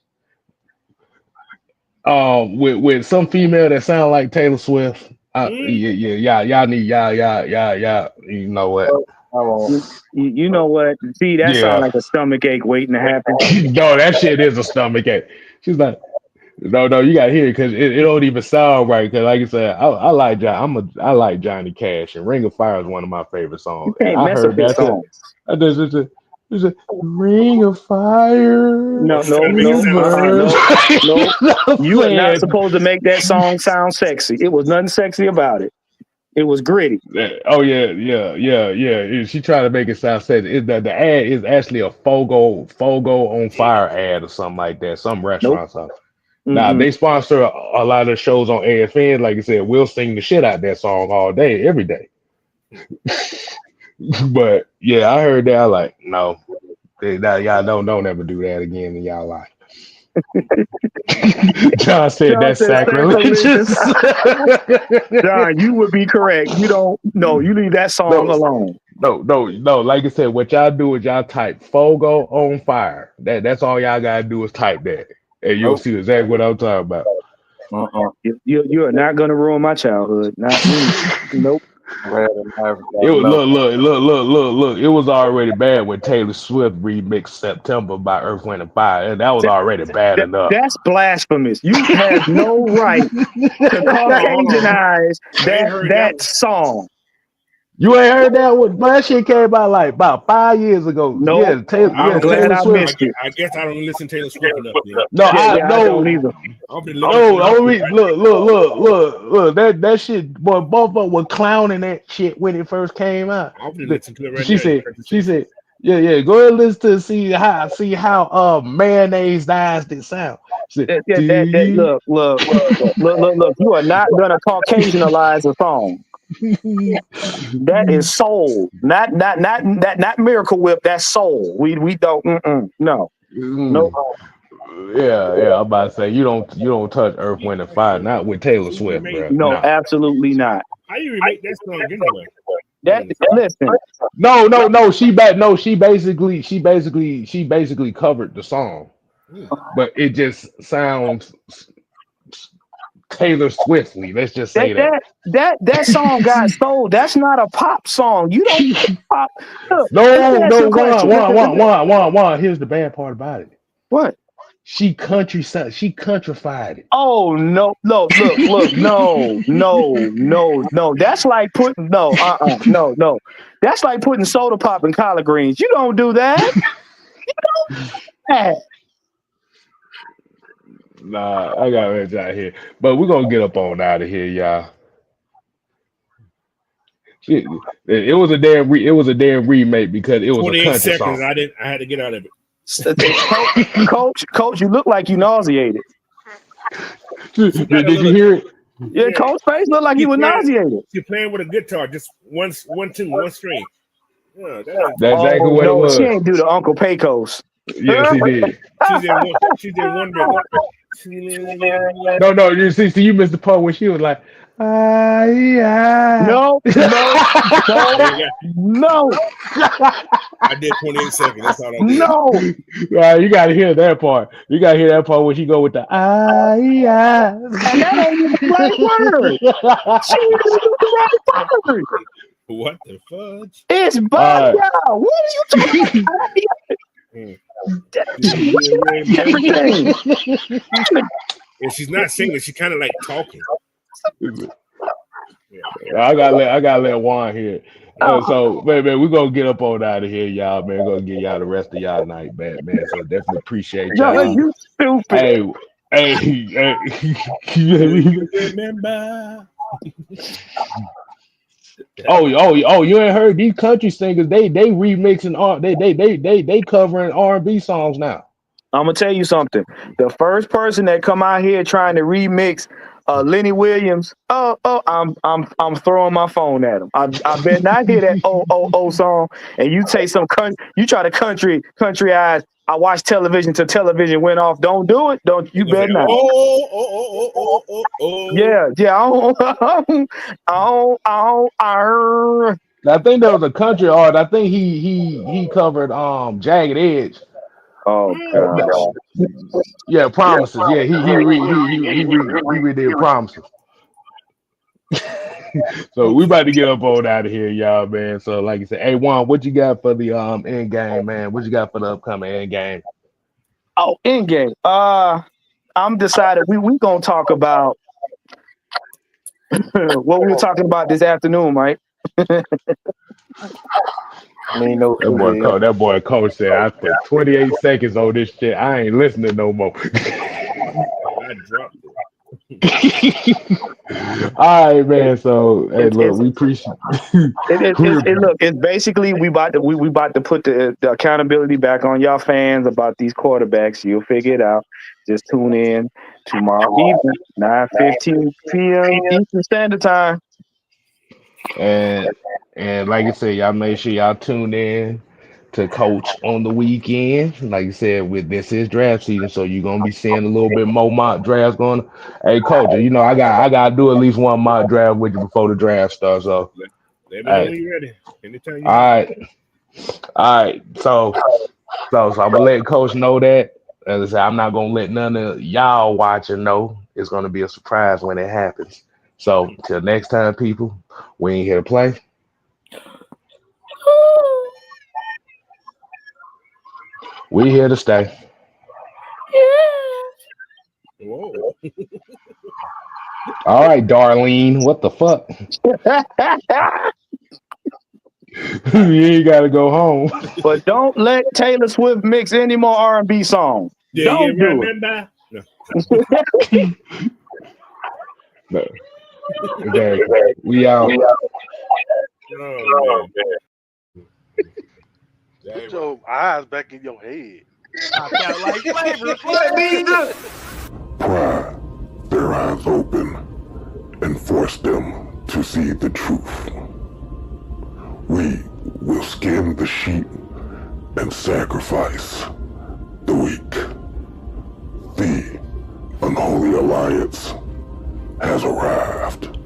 with some female that sound like Taylor Swift. Y'all need y'all. You know what? You know what? See, that sounds like a stomach ache waiting to happen. No, that shit is a stomach ache. She's like, no, you gotta hear it because it don't even sound right. Because like I said, I like Johnny Cash, and "Ring of Fire" is one of my favorite songs. You can't mess up his songs. It's a "Ring of Fire." No. You are not supposed to make that song sound sexy. It was nothing sexy about it. It was gritty. Oh yeah. She tried to make it sound sexy. The ad is actually a Fogo on Fire ad or something like that. Some restaurant something. Now they sponsor a lot of shows on AFN. Like I said, we'll sing the shit out that song all day, every day. But yeah, I heard that. I like, no, y'all don't ever do that again in y'all life. John said that's sacrilegious. John, you would be correct. You don't. No, you leave that song alone. No. Like I said, what y'all do is y'all type "Fogo on Fire." That's all y'all gotta do is type that, and you'll see exactly what I'm talking about. You are not gonna ruin my childhood. Not me. Nope. It was look. It was already bad when Taylor Swift remixed "September" by Earth, Wind and Fire, and that was already bad enough. That's blasphemous. You have no right to Caucasianize that song. You ain't heard that one? My shit came out like about 5 years ago. No, Yeah, I'm glad I missed it. I guess I don't listen to Taylor Swift enough. No, I don't either. Look, that shit, boy, both of them were clowning that shit when it first came out. She said, yeah, go ahead and listen to see how mayonnaise eyes did sound. Said, look, you are not gonna Caucasianize a song. That is soul, not Miracle Whip. That's soul. We don't. No. Yeah. I'm about to say you don't touch Earth, Wind, and Fire. Not with Taylor So you Swift, remake bro. No, Nah. absolutely not. how you remake that song anyway? That listen, No. She basically covered the song, Hmm. but it just sounds Taylor Swiftly. Let's just that say that. that that song got sold. That's not a pop song. You don't pop. Look, let me ask you No, a question. one. Here's the bad part about it. What? She countrified it. Oh no, no, look, no. That's like putting no. That's like putting soda pop in collard greens. You don't do that. Hey, Nah, I gotta let y'all here. But we're gonna get up on out of here, y'all. Shit, it was a damn remake because it was a 28 country seconds. song. I had to get out of it. coach, you look like you nauseated. She got a Did you little. hear it? Yeah, Coach face looked like he was nauseated. She playing with a guitar, just one, two, one string. Yeah, that That's Oh exactly what it no, she was. ain't do the Uncle Pecos. Yes, he did. she's in one. She's in one rhythm. No, you see, you missed the part where she was like, ah, yeah. No. I did 28 seconds. That's all I did. No. Right, you gotta hear that part. You gotta hear that part when she go with the ah, yeah. And that ain't even the right word. She didn't even do the right word. What the fudge? It's bad, y'all. What are you talking about? Everything. And she's not singing. She kind of like talking. I gotta let Juan hear. So, man, we're gonna get up on out of here, y'all. Man, we're gonna get y'all the rest of y'all night, man. So definitely appreciate y'all. You stupid. Hey. Remember? Oh, you ain't heard these country singers? They remixing they covering R&B songs now. I'm gonna tell you something. The first person that come out here trying to remix Lenny Williams, I'm throwing my phone at him. I bet not hear that song, and you take some you try to country eyes. I watch television till television went off. Don't do it. Don't you bet not. Yeah. I think there was a country art. I think he covered Jagged Edge. Oh God. Yeah, Promises. Yeah, he redid Promises. So we about to get up on out of here, y'all, man. So like I said, hey Juan, what you got for the end game, man? What you got for the upcoming end game? Oh, end game. I'm decided we gonna talk about what we were talking about this afternoon, Mike. That boy coach said I put 28 seconds on this shit. I ain't listening no more. I dropped it. All right, man. So hey, look, we appreciate. Look, it's basically we about to put the accountability back on y'all fans about these quarterbacks. You'll figure it out. Just tune in tomorrow evening, 9:15 p.m. Eastern Standard Time. And like I said, y'all make sure y'all tune in to Coach on the weekend. Like I said, with this is draft season, so you're gonna be seeing a little bit more mock drafts going. Hey, Coach, you know I gotta do at least one mock draft with you before the draft starts. So let me know when you're ready. Anytime you all right. So I'm gonna let Coach know that. As I said, I'm not gonna let none of y'all watching know. It's gonna be a surprise when it happens. So till next time, people, we ain't here to play. We here to stay. Whoa. All right, Darlene. What the fuck? You ain't gotta go home. But don't let Taylor Swift mix any more R&B songs. Don't do remember? it. No. Exactly. We out. Oh, man. Put your eyes back in your head. Pry their eyes open and force them to see the truth. We will skin the sheep and sacrifice the weak. Holy Alliance has arrived.